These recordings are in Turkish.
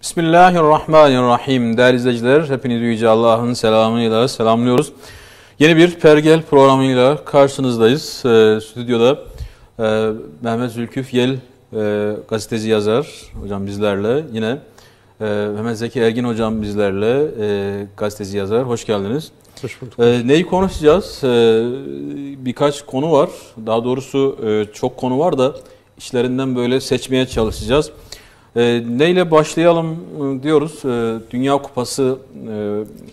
Bismillahirrahmanirrahim. Değerli izleyiciler, hepinizi Yüce Allah'ın selamıyla selamlıyoruz. Yeni bir Pergel programıyla karşınızdayız. Stüdyoda Mehmet Zülküf Yel, gazeteci yazar hocam bizlerle. Yine Mehmet Zeki Ergin hocam bizlerle, gazeteci yazar. Hoş geldiniz. Hoş bulduk. Neyi konuşacağız? Birkaç konu var. Daha doğrusu çok konu var da işlerinden böyle seçmeye çalışacağız. Neyle başlayalım diyoruz. Dünya Kupası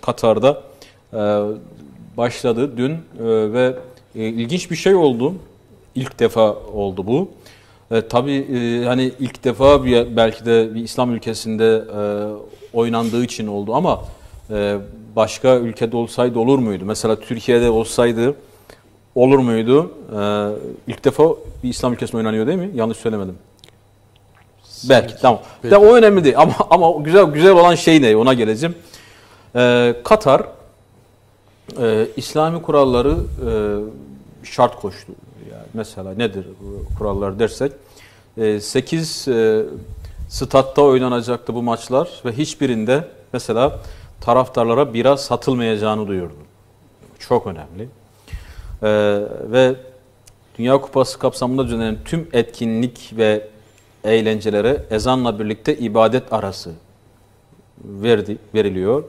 Katar'da başladı dün ve ilginç bir şey oldu. İlk defa oldu bu. Tabii hani ilk defa belki de bir İslam ülkesinde oynandığı için oldu ama başka ülkede olsaydı olur muydu? Mesela Türkiye'de olsaydı olur muydu? İlk defa bir İslam ülkesinde oynanıyor değil mi? Yanlış söylemedim. Belki tamam. Belki. O önemli değil ama güzel olan şey ne? Ona geleceğim. Katar İslami kuralları şart koştu. Yani mesela nedir bu kurallar dersek 8 statta oynanacaktı bu maçlar ve hiçbirinde mesela taraftarlara bira satılmayacağını duyurdu. Çok önemli. Ve Dünya Kupası kapsamında düzenlenen tüm etkinlik ve eğlencelere ezanla birlikte ibadet arası veriliyor.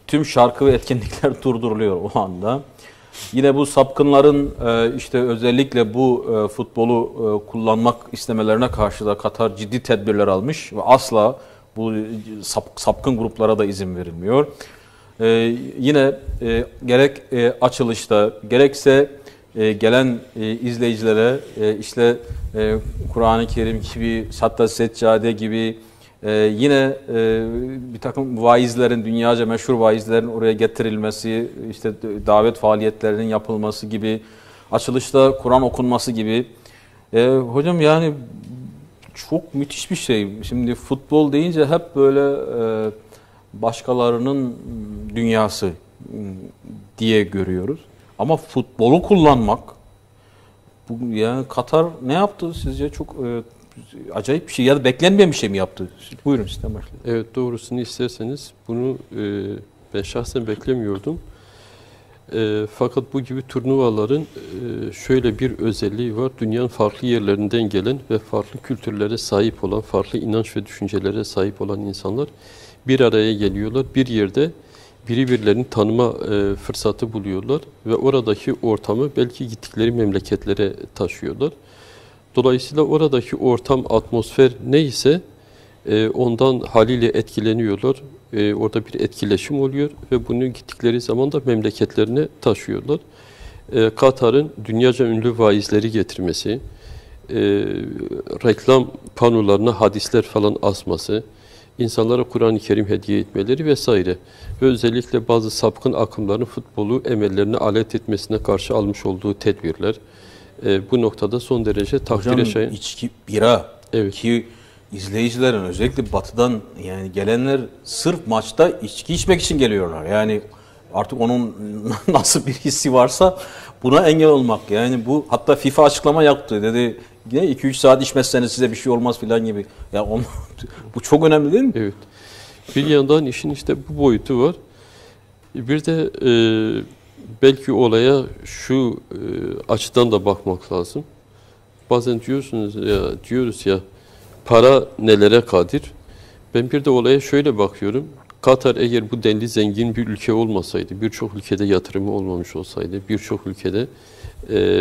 Tüm şarkı ve etkinlikler durduruluyor o anda. Yine bu sapkınların işte özellikle bu futbolu kullanmak istemelerine karşı da Katar ciddi tedbirler almış ve asla bu sapkın gruplara da izin verilmiyor. Yine gerek açılışta gerekse gelen izleyicilere işte Kur'an-ı Kerim gibi, hatta seccade gibi yine bir takım vaizlerin, dünyaca meşhur vaizlerin oraya getirilmesi, işte davet faaliyetlerinin yapılması gibi, açılışta Kur'an okunması gibi. Hocam yani çok müthiş bir şey. Şimdi futbol deyince hep böyle başkalarının dünyası diye görüyoruz. Ama futbolu kullanmak, yani Katar ne yaptı sizce? Çok acayip bir şey ya da beklenmeyen bir şey mi yaptı? Buyurun sizden başlayalım. Evet, doğrusunu isterseniz bunu ben şahsen beklemiyordum. Fakat bu gibi turnuvaların şöyle bir özelliği var. Dünyanın farklı yerlerinden gelen ve farklı kültürlere sahip olan, farklı inanç ve düşüncelere sahip olan insanlar bir araya geliyorlar. Bir yerde birbirlerini tanıma fırsatı buluyorlar ve oradaki ortamı belki gittikleri memleketlere taşıyorlar. Dolayısıyla oradaki ortam, atmosfer neyse ondan haliyle etkileniyorlar. Orada bir etkileşim oluyor ve bunu gittikleri zaman da memleketlerine taşıyorlar. Katar'ın dünyaca ünlü vaizleri getirmesi, reklam panolarına hadisler falan asması, insanlara Kur'an-ı Kerim hediye etmeleri vesaire ve özellikle bazı sapkın akımların futbolu emellerine alet etmesine karşı almış olduğu tedbirler bu noktada son derece takdire şayan. Hocam içki, bira, evet, ki izleyicilerin özellikle batıdan yani gelenler sırf maçta içki içmek için geliyorlar. Yani artık onun nasıl bir hissi varsa buna engel olmak. Yani bu, hatta FIFA açıklama yaptı. Dedi yine 2-3 saat içmezseniz size bir şey olmaz filan gibi. Ya bu çok önemli değil mi? Evet. Bir yandan işin işte bu boyutu var. Bir de belki olaya şu açıdan da bakmak lazım. Bazen diyoruz ya para nelere kadir. Ben bir de olaya şöyle bakıyorum. Katar eğer bu denli zengin bir ülke olmasaydı, birçok ülkede yatırımı olmamış olsaydı, birçok ülkede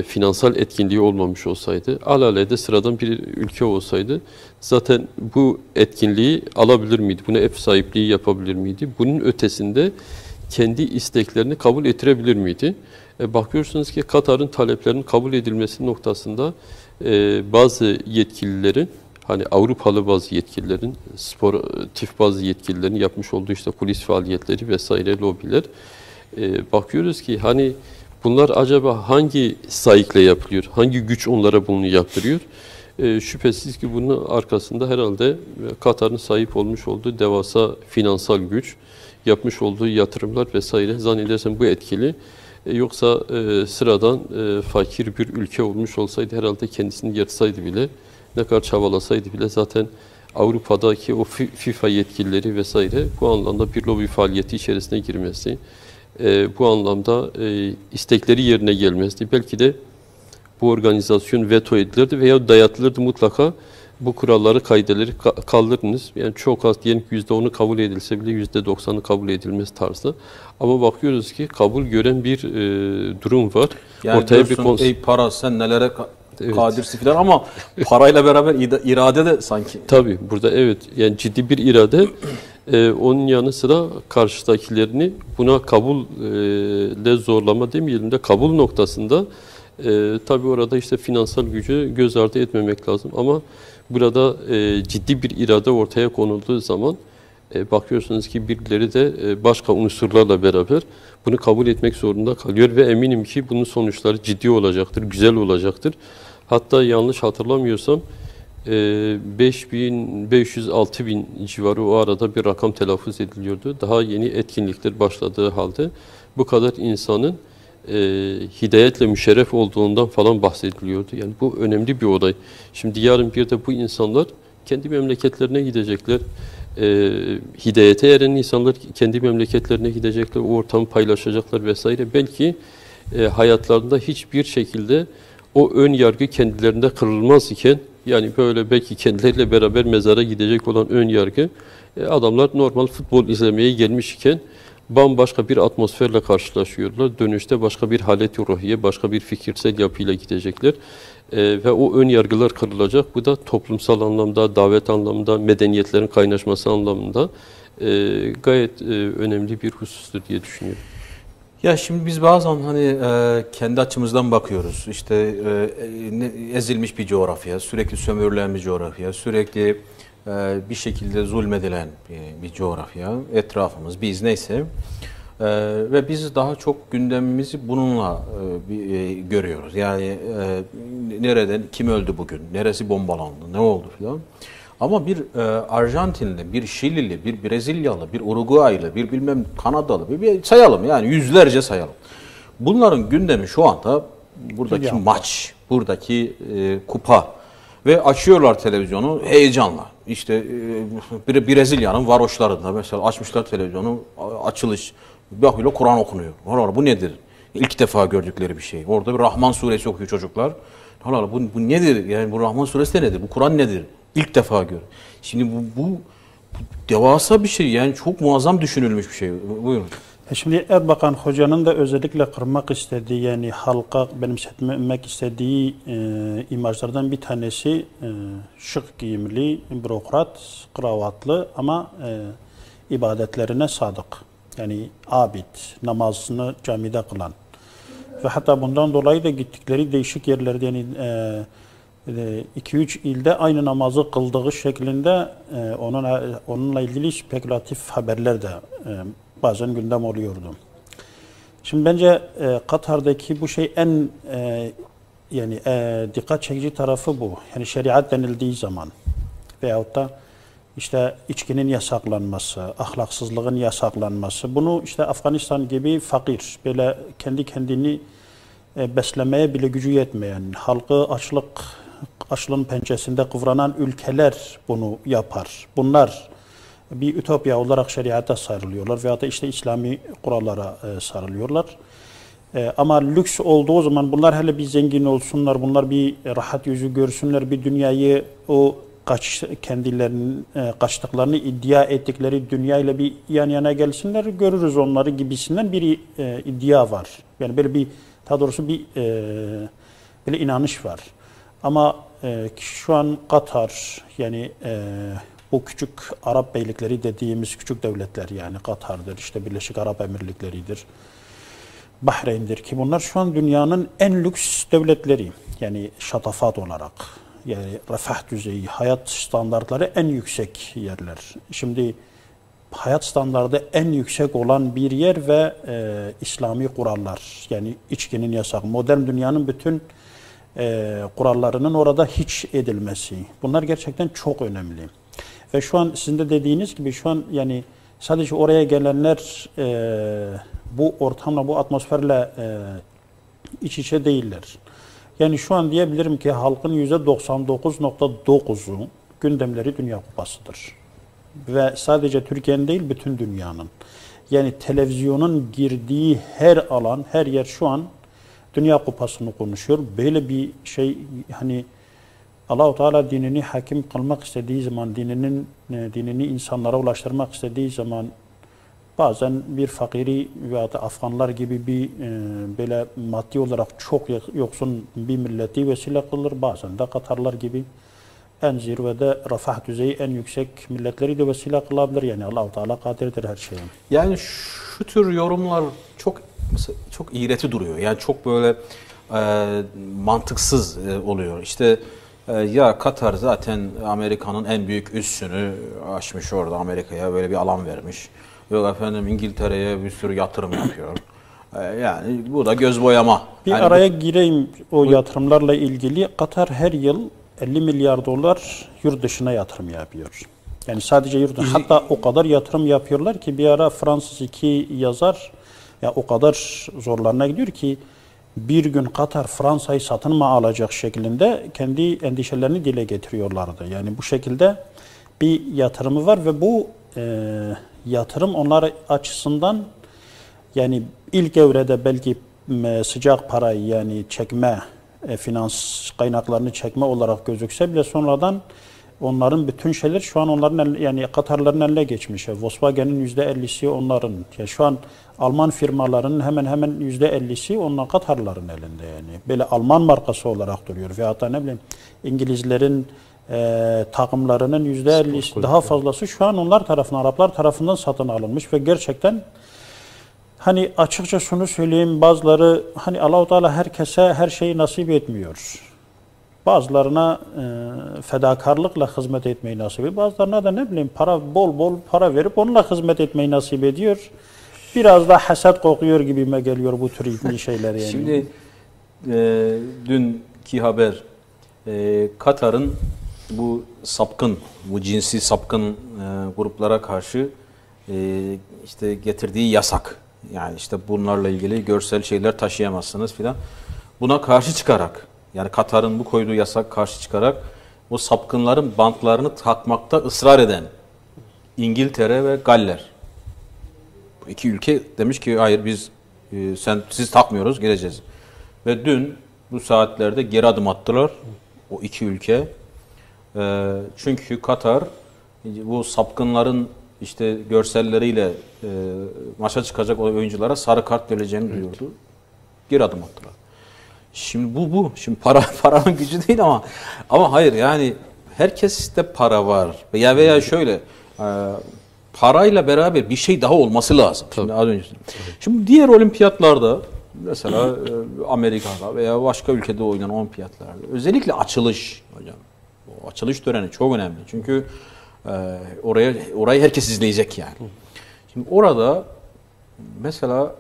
finansal etkinliği olmamış olsaydı, alelade sıradan bir ülke olsaydı zaten bu etkinliği alabilir miydi? Buna ev sahipliği yapabilir miydi? Bunun ötesinde kendi isteklerini kabul ettirebilir miydi? Bakıyorsunuz ki Katar'ın taleplerinin kabul edilmesi noktasında bazı yetkililerin, hani Avrupalı bazı yetkililerin, sportif bazı yetkililerin yapmış olduğu işte kulis faaliyetleri vesaire, lobiler, bakıyoruz ki hani bunlar acaba hangi sayıkla yapılıyor, hangi güç onlara bunu yaptırıyor? Şüphesiz ki bunun arkasında herhalde Katar'ın sahip olmuş olduğu devasa finansal güç, yapmış olduğu yatırımlar vesaire, zannedersem bu etkili. Yoksa sıradan fakir bir ülke olmuş olsaydı herhalde kendisini yırtsaydı bile, ne kadar çabalasaydı bile zaten Avrupa'daki o FIFA yetkilileri vesaire bu anlamda bir lobi faaliyeti içerisine girmesi, bu anlamda istekleri yerine gelmesi, belki de bu organizasyon veto edilirdi veya dayatılırdı mutlaka. Bu kuralları, kaideleri kaldırınız. Yani çok az diyelim ki %10'u kabul edilse bile %90'ı kabul edilmez tarzda. Ama bakıyoruz ki kabul gören bir durum var. Yani ortaya diyorsun, ey para sen nelere kadirsin filan ama parayla beraber irade de sanki. Tabii burada evet yani ciddi bir irade. Onun yanı sıra karşıdakilerini buna kabulle zorlama demeyelim de kabul noktasında tabii orada işte finansal gücü göz ardı etmemek lazım ama burada ciddi bir irade ortaya konulduğu zaman bakıyorsunuz ki birileri de başka unsurlarla beraber bunu kabul etmek zorunda kalıyor ve eminim ki bunun sonuçları ciddi olacaktır, güzel olacaktır. Hatta yanlış hatırlamıyorsam 5.500-6.000 civarı o arada bir rakam telaffuz ediliyordu. Daha yeni etkinlikler başladığı halde bu kadar insanın hidayetle müşerref olduğundan falan bahsediliyordu. Yani bu önemli bir olay. Şimdi yarın bir de bu insanlar kendi memleketlerine gidecekler. Hidayete eren insanlar kendi memleketlerine gidecekler. O ortamı paylaşacaklar vesaire. Belki hayatlarında hiçbir şekilde o ön yargı kendilerinde kırılmaz iken yani böyle belki kendileriyle beraber mezara gidecek olan ön yargı adamlar normal futbol izlemeye gelmiş iken bambaşka bir atmosferle karşılaşıyorlar. Dönüşte başka bir halet-i ruhiye, başka bir fikirsel yapıyla gidecekler. Ve o ön yargılar kırılacak. Bu da toplumsal anlamda, davet anlamında, medeniyetlerin kaynaşması anlamında gayet önemli bir husustur diye düşünüyorum. Ya şimdi biz bazen hani kendi açımızdan bakıyoruz. İşte ezilmiş bir coğrafya, sürekli sömürülen bir coğrafya, sürekli bir şekilde zulmedilen bir coğrafya, etrafımız, biz neyse. Ve biz daha çok gündemimizi bununla görüyoruz. Yani nereden, kim öldü bugün, neresi bombalandı, ne oldu filan. Ama bir Arjantinli, bir Şilili, bir Brezilyalı, bir Uruguaylı, bir bilmem Kanadalı, bir sayalım yani yüzlerce sayalım. Bunların gündemi şu anda buradaki maç, buradaki kupa ve açıyorlar televizyonu heyecanla. İşte Brezilya'nın varoşlarında mesela açmışlar televizyonu, açılış, bakıyorlar Kur'an okunuyor. Bu nedir? İlk defa gördükleri bir şey. Orada bir Rahman suresi okuyor çocuklar. Bu nedir? Yani bu Rahman suresi de nedir? Bu Kur'an nedir? İlk defa gör. Şimdi bu devasa bir şey. Yani çok muazzam düşünülmüş bir şey. Buyurun. Şimdi Erbakan Hoca'nın da özellikle kırmak istediği yani halka benimsetmek istediği imajlardan bir tanesi şık giyimli, bürokrat, kravatlı ama ibadetlerine sadık. Yani abid, namazını camide kılan. Ve hatta bundan dolayı da gittikleri değişik yerlerde yani 2-3 ilde aynı namazı kıldığı şeklinde onunla ilgili spekülatif haberler de bazen gündem oluyordu. Şimdi bence Katar'daki bu şey en yani dikkat çekici tarafı bu. Yani şeriat denildiği zaman veyahut da işte içkinin yasaklanması, ahlaksızlığın yasaklanması. Bunu işte Afganistan gibi fakir, böyle kendi kendini beslemeye bile gücü yetmeyen, halkı açlığın pençesinde kıvranan ülkeler bunu yapar. Bunlar bir ütopya olarak şeriata sarılıyorlar veyahut da işte İslami kurallara sarılıyorlar. Ama lüks olduğu zaman bunlar hele bir zengin olsunlar, bunlar bir rahat yüzü görsünler, bir dünyayı o kendilerinin kaçtıklarını iddia ettikleri dünyayla bir yan yana gelsinler, görürüz onları gibisinden bir iddia var. Yani böyle bir daha doğrusu bir böyle inanış var. Ama şu an Katar yani bu küçük Arap beylikleri dediğimiz küçük devletler yani Katar'dır, işte Birleşik Arap Emirlikleri'dir, Bahreyn'dir ki bunlar şu an dünyanın en lüks devletleri. Yani şatafat olarak, yani refah düzeyi, hayat standartları en yüksek yerler. Şimdi hayat standartı en yüksek olan bir yer ve İslami kurallar, yani içkinin yasak, modern dünyanın bütün kurallarının orada hiç edilmesi. Bunlar gerçekten çok önemli. Ve şu an sizin de dediğiniz gibi şu an yani sadece oraya gelenler bu ortamla, bu atmosferle iç içe değiller. Yani şu an diyebilirim ki halkın %99.9'u gündemleri Dünya Kupası'dır. Ve sadece Türkiye'nin değil, bütün dünyanın. Yani televizyonun girdiği her alan, her yer şu an Dünya Kupası'nı konuşuyor. Böyle bir şey, hani Allah-u Teala dinini hakim kılmak istediği zaman, dinini insanlara ulaştırmak istediği zaman bazen bir fakiri veya da Afganlar gibi bir böyle maddi olarak çok yoksun bir milleti vesile kılır. Bazen de Katarlar gibi en zirvede refah düzeyi en yüksek milletleri de vesile kılabilir. Yani Allah-u Teala kadirdir her şeye. Yani şu tür yorumlar çok iğreti duruyor. Yani çok böyle mantıksız oluyor. İşte ya Katar zaten Amerika'nın en büyük üssünü açmış orada, Amerika'ya böyle bir alan vermiş. Yok efendim İngiltere'ye bir sürü yatırım yapıyor. Yani bu da göz boyama. Bir yani araya gireyim o yatırımlarla ilgili. Katar her yıl 50 milyar dolar yurt dışına yatırım yapıyor. Yani sadece yurt dışı. Hatta o kadar yatırım yapıyorlar ki bir ara Fransız iki yazar ya o kadar zorlarına gidiyor ki bir gün Katar Fransa'yı satın mı alacak şeklinde kendi endişelerini dile getiriyorlardı. Yani bu şekilde bir yatırımı var ve bu yatırım onlar açısından yani ilk evrede belki sıcak parayı yani çekme, finans kaynaklarını çekme olarak gözükse bile sonradan onların bütün şeyler şu an onların yani Katarların eline geçmiş. Volkswagen'in %50'si onların. Yani şu an Alman firmalarının hemen %50'si onlar Katarların elinde yani. Böyle Alman markası olarak duruyor. Veyahut da ne bileyim İngilizlerin takımlarının %50'si daha fazlası şu an onlar tarafından, Araplar tarafından satın alınmış ve gerçekten hani açıkça şunu söyleyeyim, bazıları hani Allah-u Teala herkese her şeyi nasip etmiyor. Bazılarına fedakarlıkla hizmet etmeyi nasip ediyor. Bazılarına da ne bileyim bol para verip onunla hizmet etmeyi nasip ediyor. Biraz da haset kokuyor gibime geliyor bu tür şeyler yani. Şimdi dünkü haber Katar'ın bu cinsi sapkın gruplara karşı işte getirdiği yasak. Yani işte bunlarla ilgili görsel şeyler taşıyamazsınız filan. Buna karşı çıkarak yani Katar'ın bu koyduğu yasak karşı çıkarak o sapkınların bantlarını takmakta ısrar eden İngiltere ve Galler. Bu iki ülke demiş ki hayır biz siz takmıyoruz geleceğiz. Ve dün bu saatlerde geri adım attılar o iki ülke. Çünkü Katar bu sapkınların işte görselleriyle maça çıkacak oyunculara sarı kart vereceğini duyurdu. Geri adım attılar. Şimdi bu. Şimdi paranın gücü değil ama hayır yani herkeste para var. Veya şöyle parayla beraber bir şey daha olması lazım. Şimdi az önce. Şimdi diğer olimpiyatlarda mesela Amerika'da veya başka ülkede oynanan olimpiyatlarda özellikle açılış hocam. O açılış töreni çok önemli. Çünkü orayı herkes izleyecek yani. Şimdi orada mesela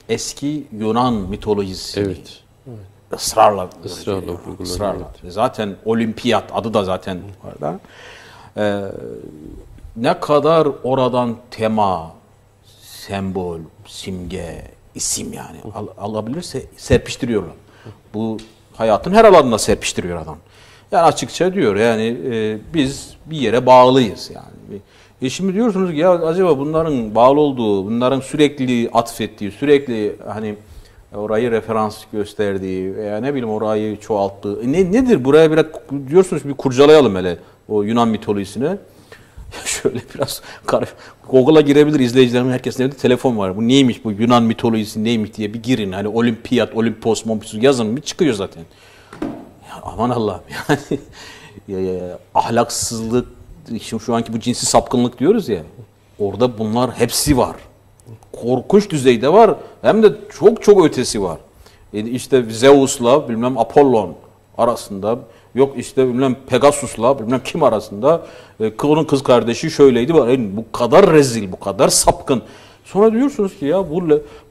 eski Yunan mitolojisi ısrarla. Zaten olimpiyat adı da zaten orada. Ne kadar oradan tema, sembol, simge, isim yani alabilirse serpiştiriyorlar. Bu hayatın her alanına serpiştiriyor adam. Yani açıkça diyor yani biz bir yere bağlıyız yani. Şimdi diyorsunuz ki ya acaba bunların bağlı olduğu, bunların sürekli atfettiği, sürekli hani orayı referans gösterdiği veya ne bileyim orayı çoğalttığı nedir? Buraya biraz diyorsunuz bir kurcalayalım hele o Yunan mitolojisine. Şöyle biraz Google'a girebilir izleyicilerim, herkesin evinde telefon var. Bu neymiş bu Yunan mitolojisi neymiş diye bir girin. Hani olimpiyat, olimpos, yazın bir çıkıyor zaten. Ya aman Allah'ım yani ahlaksızlık, şimdi şu anki bu cinsi sapkınlık diyoruz ya. Orada bunlar hepsi var. Korkunç düzeyde var. Hem de çok ötesi var. İşte Zeus'la bilmem Apollon arasında, yok işte bilmem Pegasus'la bilmem kim arasında onun kız kardeşi şöyleydi var. Yani bu kadar rezil, bu kadar sapkın. Sonra diyorsunuz ki ya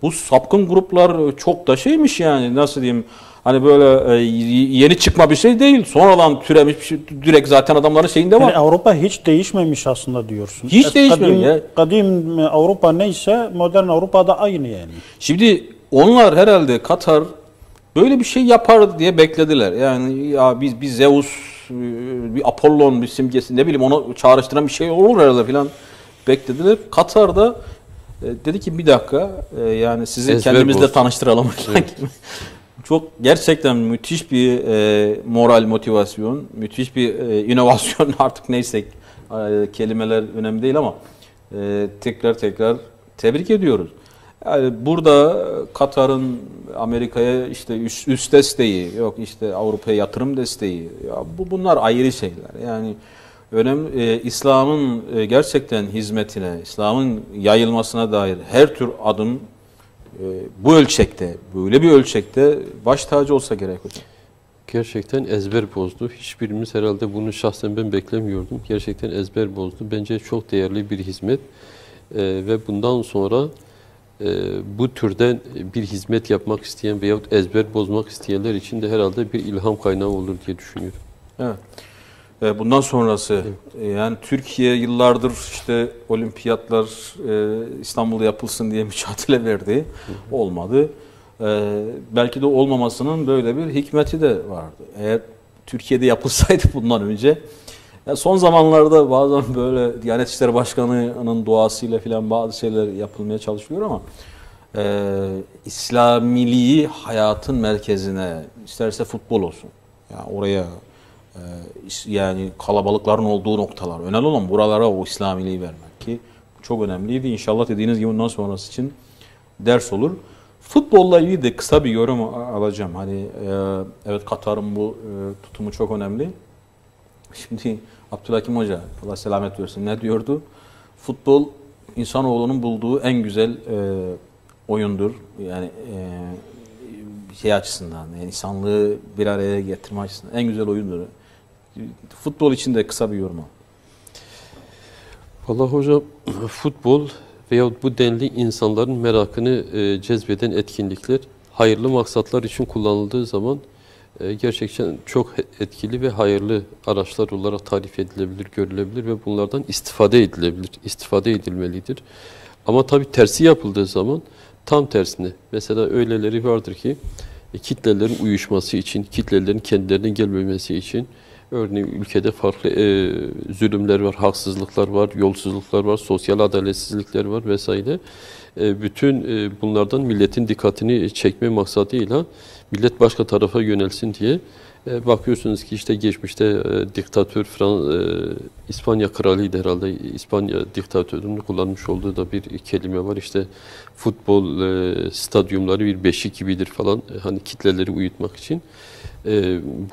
bu sapkın gruplar çok da şeymiş yani nasıl diyeyim hani böyle yeni çıkma bir şey değil. Sonradan türemiş bir şey. Direkt zaten adamların şeyinde var. Yani Avrupa hiç değişmemiş aslında diyorsun. Hiç değişmemiş ya. Kadim Avrupa neyse modern Avrupa da aynı yani. Şimdi onlar herhalde Katar böyle bir şey yapar diye beklediler. Yani ya biz Zeus bir Apollon bir simgesi, ne bileyim onu çağrıştıran bir şey olur herhalde filan beklediler. Katar'da dedi ki bir dakika, yani sizi Ezber kendimizle bozdu. tanıştıralım. Evet. Çok gerçekten müthiş bir moral, motivasyon, müthiş bir inovasyon artık neyse, kelimeler önemli değil ama tekrar tebrik ediyoruz. Yani burada Katar'ın Amerika'ya işte üst desteği, yok işte Avrupa'ya yatırım desteği, ya bunlar ayrı şeyler. Yani önemli, İslam'ın gerçekten hizmetine, İslam'ın yayılmasına dair her tür adım bu ölçekte, böyle bir ölçekte baş tacı olsa gerek hocam. Gerçekten ezber bozdu. Hiçbirimiz herhalde bunu şahsen ben beklemiyordum. Gerçekten ezber bozdu. Bence çok değerli bir hizmet. Ve bundan sonra bu türden bir hizmet yapmak isteyen veyahut ezber bozmak isteyenler için de herhalde bir ilham kaynağı olur diye düşünüyorum. Evet. Bundan sonrası, yani Türkiye yıllardır işte olimpiyatlar İstanbul'da yapılsın diye mücadele verdi. Olmadı. Belki de olmamasının böyle bir hikmeti de vardı. Eğer Türkiye'de yapılsaydı bundan önce, son zamanlarda bazen böyle Diyanet İşleri Başkanı'nın duasıyla filan bazı şeyler yapılmaya çalışıyor ama İslamiliği hayatın merkezine, isterse futbol olsun, yani oraya, yani kalabalıkların olduğu noktalar, önemli olan buralara o İslamiliği vermek ki çok önemliydi. İnşallah dediğiniz gibi bundan sonrası için ders olur. Futbolla ilgili de kısa bir yorum alacağım. Hani evet, Katar'ın bu tutumu çok önemli. Şimdi Abdülhakim Hoca, Allah selamet versin, ne diyordu? Futbol insanoğlunun bulduğu en güzel oyundur. Yani şey açısından, yani insanlığı bir araya getirme açısından en güzel oyundur. Futbol için de kısa bir yorum. Vallahi hocam, futbol veyahut bu denli insanların merakını cezbeden etkinlikler hayırlı maksatlar için kullanıldığı zaman gerçekten çok etkili ve hayırlı araçlar olarak tarif edilebilir, görülebilir ve bunlardan istifade edilebilir, istifade edilmelidir. Ama tabii tersi yapıldığı zaman tam tersine, mesela öyleleri vardır ki kitlelerin uyuşması için, kitlelerin kendilerine gelmemesi için, örneğin ülkede farklı zulümler var, haksızlıklar var, yolsuzluklar var, sosyal adaletsizlikler var vesaire. Bütün bunlardan milletin dikkatini çekme maksadıyla millet başka tarafa yönelsin diye bakıyorsunuz ki işte geçmişte diktatör İspanya kralıydı herhalde. İspanya diktatörünün kullanmış olduğu da bir kelime var. İşte futbol stadyumları bir beşik gibidir falan, hani kitleleri uyutmak için.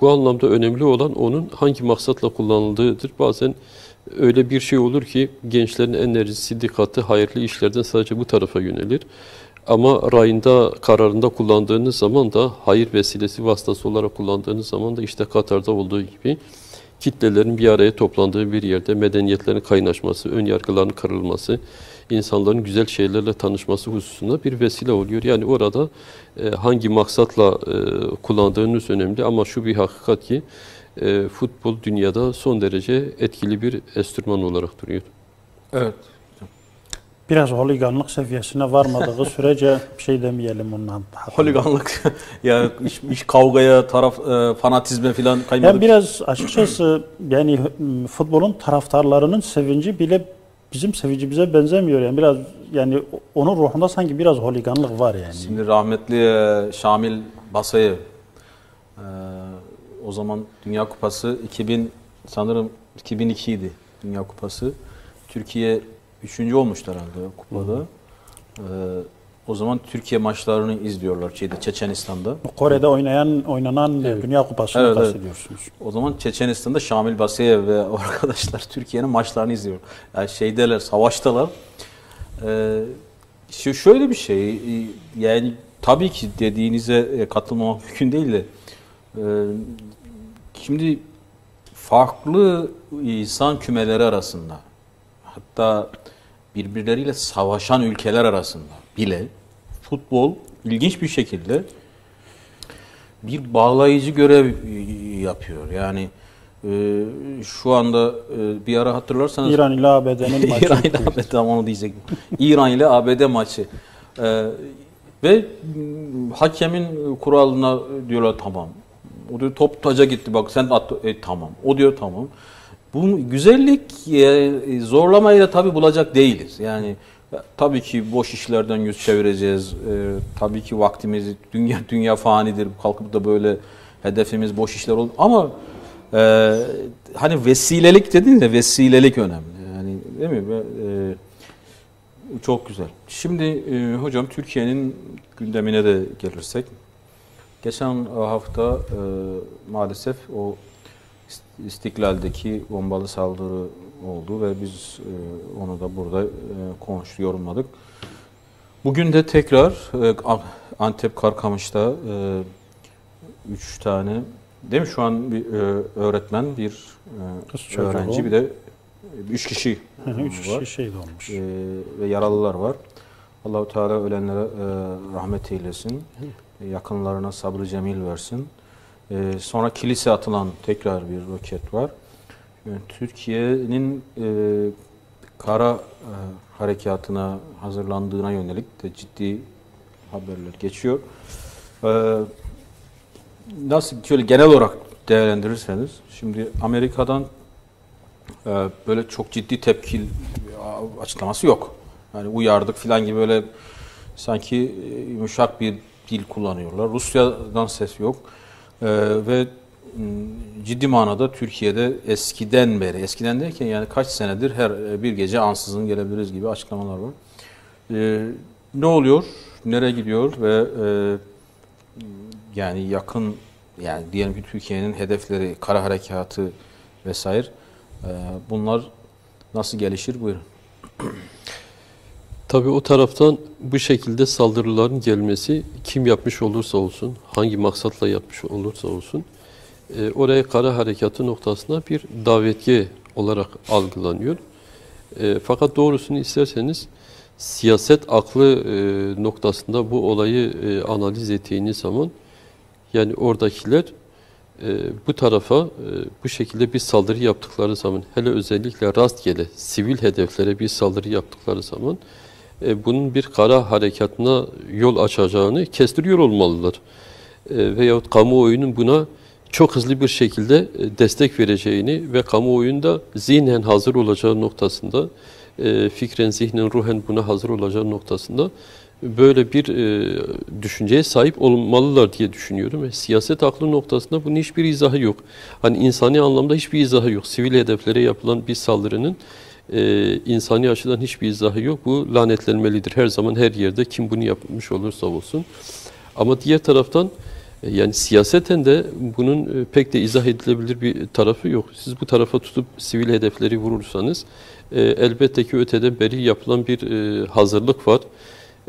Bu anlamda önemli olan onun hangi maksatla kullanıldığıdır. Bazen öyle bir şey olur ki gençlerin enerjisi, dikkati hayırlı işlerden sadece bu tarafa yönelir. Ama rayında, kararında kullandığınız zaman da, hayır vesilesi vasıtası olarak kullandığınız zaman da işte Katar'da olduğu gibi kitlelerin bir araya toplandığı bir yerde medeniyetlerin kaynaşması, ön yargıların kırılması, insanların güzel şeylerle tanışması hususunda bir vesile oluyor. Yani orada hangi maksatla kullandığınız önemli ama şu bir hakikat ki futbol dünyada son derece etkili bir enstrüman olarak duruyor. Evet. Biraz holiganlık seviyesine varmadığı sürece bir şey demeyelim ondan. Holiganlık, yani iş kavgaya, fanatizme falan kaymadık. Yani biraz açıkçası yani futbolun taraftarlarının sevinci bile bizim sevincimize benzemiyor. Yani biraz, yani onun ruhunda sanki biraz holiganlık var yani. Şimdi rahmetli Şamil Basayev, o zaman Dünya Kupası sanırım 2002 idi Dünya Kupası. Türkiye 3. olmuştu herhalde kupada. O zaman Türkiye maçlarını izliyorlar Çeçenistan'da. Kore'de oynanan evet. Dünya Kupası'nı evet, bahsediyorsunuz. O zaman Çeçenistan'da Şamil Basayev ve arkadaşlar Türkiye'nin maçlarını izliyor. Yani şeydeler, savaştalar. Şöyle bir şey, yani tabii ki dediğinize katılmamak mümkün değil de şimdi farklı insan kümeleri arasında, hatta birbirleriyle savaşan ülkeler arasında bile futbol ilginç bir şekilde bir bağlayıcı görev yapıyor. Yani şu anda bir ara hatırlarsanız İran ile ABD'nin maçı. İran ile ABD, onu diyecektim. İran ile ABD maçı. Ve hakemin kuralına diyorlar tamam. O diyor top taca gitti bak sen at. Tamam. O diyor tamam. Bu güzellik zorlamayla tabii bulacak değiliz. Yani tabii ki boş işlerden yüz çevireceğiz. Tabii ki vaktimizi dünya fanidir. Kalkıp da böyle hedefimiz boş işler olur. Ama hani vesilelik dedin ya, vesilelik önemli. Yani değil mi? Çok güzel. Şimdi hocam Türkiye'nin gündemine de gelirsek. Geçen hafta maalesef o İstiklal'deki bombalı saldırı oldu ve biz onu da burada yorumladık. Bugün de tekrar Antep Karkamış'ta 3 tane, değil mi şu an bir öğretmen, bir öğrenci, bir de 3 kişi 3 var. kişi şehit olmuş. Ve yaralılar var. Allah-u Teala ölenlere rahmet eylesin. Yakınlarına sabrı cemil versin. Sonra kilise atılan tekrar bir roket var. Türkiye'nin kara harekatına hazırlandığına yönelik de ciddi haberler geçiyor. Nasıl şöyle genel olarak değerlendirirseniz, şimdi Amerika'dan böyle çok ciddi tepki açıklaması yok. Yani uyardık falan gibi böyle sanki yumuşak bir dil kullanıyorlar. Rusya'dan ses yok. Ve ciddi manada Türkiye'de eskiden derken yani kaç senedir her bir gece ansızın gelebiliriz gibi açıklamalar var. Ne oluyor? Nereye gidiyor? Ve yani yakın, yani diyelim ki Türkiye'nin hedefleri, kara harekatı vesaire, bunlar nasıl gelişir? Buyurun. Tabii o taraftan bu şekilde saldırıların gelmesi, kim yapmış olursa olsun, hangi maksatla yapmış olursa olsun, oraya kara harekatı noktasına bir davetiye olarak algılanıyor. Fakat doğrusunu isterseniz siyaset aklı noktasında bu olayı analiz ettiğiniz zaman, yani oradakiler bu tarafa bu şekilde bir saldırı yaptıkları zaman, hele özellikle rastgele sivil hedeflere bir saldırı yaptıkları zaman bunun bir kara harekatına yol açacağını kestiriyor olmalılar. Veyahut kamuoyunun buna çok hızlı bir şekilde destek vereceğini ve kamuoyunda zihnen hazır olacağı noktasında, fikren, zihnen, ruhen buna hazır olacağı noktasında böyle bir düşünceye sahip olmalılar diye düşünüyorum. Siyaset aklı noktasında bunun hiçbir izahı yok. Hani insani anlamda hiçbir izahı yok. Sivil hedeflere yapılan bir saldırının insani açıdan hiçbir izahı yok. Bu lanetlenmelidir. Her zaman her yerde kim bunu yapmış olursa olsun. Ama diğer taraftan yani siyaseten de bunun pek de izah edilebilir bir tarafı yok. Siz bu tarafa tutup sivil hedefleri vurursanız elbette ki öteden beri yapılan bir hazırlık var.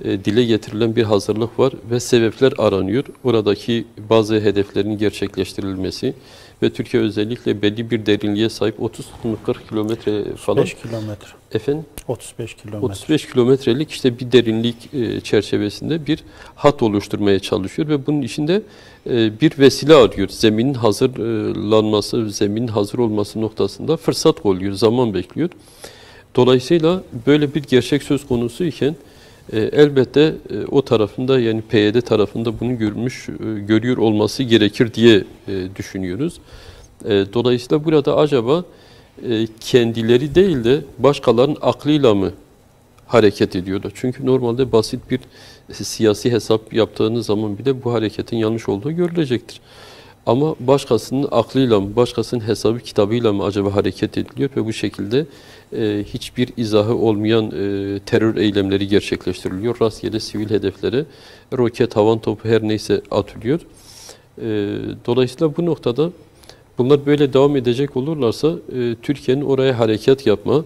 Dile getirilen bir hazırlık var ve sebepler aranıyor. Oradaki bazı hedeflerin gerçekleştirilmesi ve Türkiye özellikle belli bir derinliğe sahip 30-40 kilometre falan. 35 kilometre. Efendim? 35 kilometre. 35 kilometrelik işte bir derinlik çerçevesinde bir hat oluşturmaya çalışıyor ve bunun içinde bir vesile arıyor. Zeminin hazırlanması, zeminin hazır olması noktasında fırsat kolluyor, zaman bekliyor. Dolayısıyla böyle bir gerçek söz konusu iken elbette o tarafında, yani PYD tarafında bunu görüyor olması gerekir diye düşünüyoruz. Dolayısıyla burada acaba kendileri değil de başkalarının aklıyla mı hareket ediyorlar? Çünkü normalde basit bir siyasi hesap yaptığınız zaman bile bu hareketin yanlış olduğu görülecektir. Ama başkasının aklıyla mı, başkasının hesabı kitabıyla mı acaba hareket ediliyor ve bu şekilde hiçbir izahı olmayan terör eylemleri gerçekleştiriliyor. Rastgele sivil hedeflere roket, havan topu her neyse atılıyor. Dolayısıyla bu noktada bunlar böyle devam edecek olurlarsa Türkiye'nin oraya harekat yapma,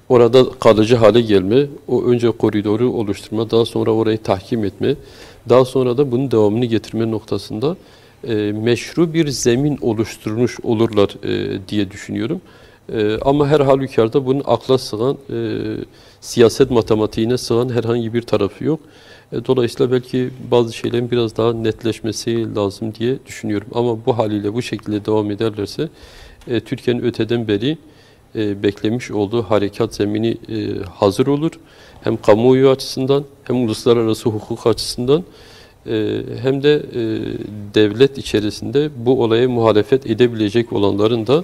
orada kalıcı hale gelme, o önce koridoru oluşturma, daha sonra orayı tahkim etme, daha sonra da bunun devamını getirme noktasında meşru bir zemin oluşturmuş olurlar diye düşünüyorum. Ama her halükarda bunun akla sığan, siyaset matematiğine sığan herhangi bir tarafı yok. Dolayısıyla belki bazı şeylerin biraz daha netleşmesi lazım diye düşünüyorum. Ama bu haliyle bu şekilde devam ederlerse Türkiye'nin öteden beri beklemiş olduğu harekat zemini hazır olur. Hem kamuoyu açısından hem uluslararası hukuk açısından hem de devlet içerisinde bu olaya muhalefet edebilecek olanların da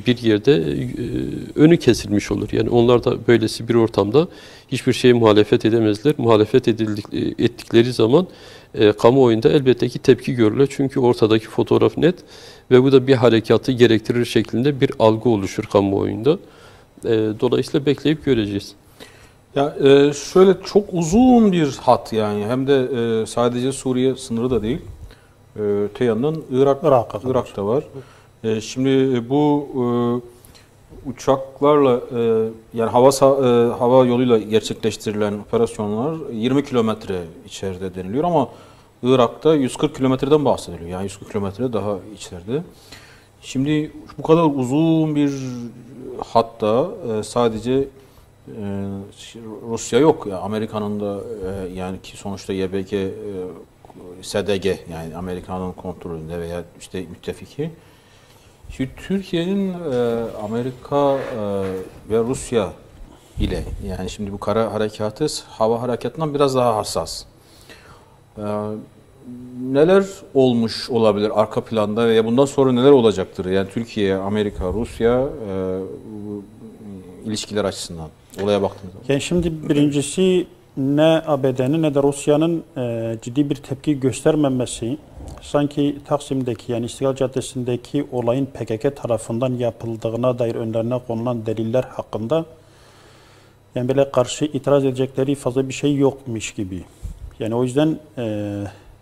bir yerde önü kesilmiş olur. Yani onlar da böylesi bir ortamda hiçbir şeye muhalefet edemezler. Muhalefet ettikleri zaman kamuoyunda elbette ki tepki görülür. Çünkü ortadaki fotoğraf net ve bu da bir harekatı gerektirir şeklinde bir algı oluşur kamuoyunda. Dolayısıyla bekleyip göreceğiz. Ya şöyle çok uzun bir hat yani hem de sadece Suriye sınırı da değil. Öte yandan Irak'ta var. Şimdi bu uçaklarla yani hava yoluyla gerçekleştirilen operasyonlar 20 kilometre içeride deniliyor ama Irak'ta 140 kilometreden bahsediliyor. Yani 140 kilometre daha içeride. Şimdi bu kadar uzun bir hatta sadece Rusya yok ya, Amerika'nın da yani ki sonuçta YBG, SDG yani Amerika'nın kontrolünde veya işte müttefiki. Şimdi Türkiye'nin Amerika ve Rusya ile yani şimdi bu kara harekatı hava harekatından biraz daha hassas. Neler olmuş olabilir arka planda veya bundan sonra neler olacaktır? Yani Türkiye, Amerika, Rusya ilişkiler açısından olaya baktığınız zaman. Yani şimdi birincisi ne ABD'nin ne de Rusya'nın ciddi bir tepki göstermemesi, sanki Taksim'deki yani İstiklal Caddesi'ndeki olayın PKK tarafından yapıldığına dair önlerine konulan deliller hakkında yani böyle karşı itiraz edecekleri fazla bir şey yokmuş gibi. Yani o yüzden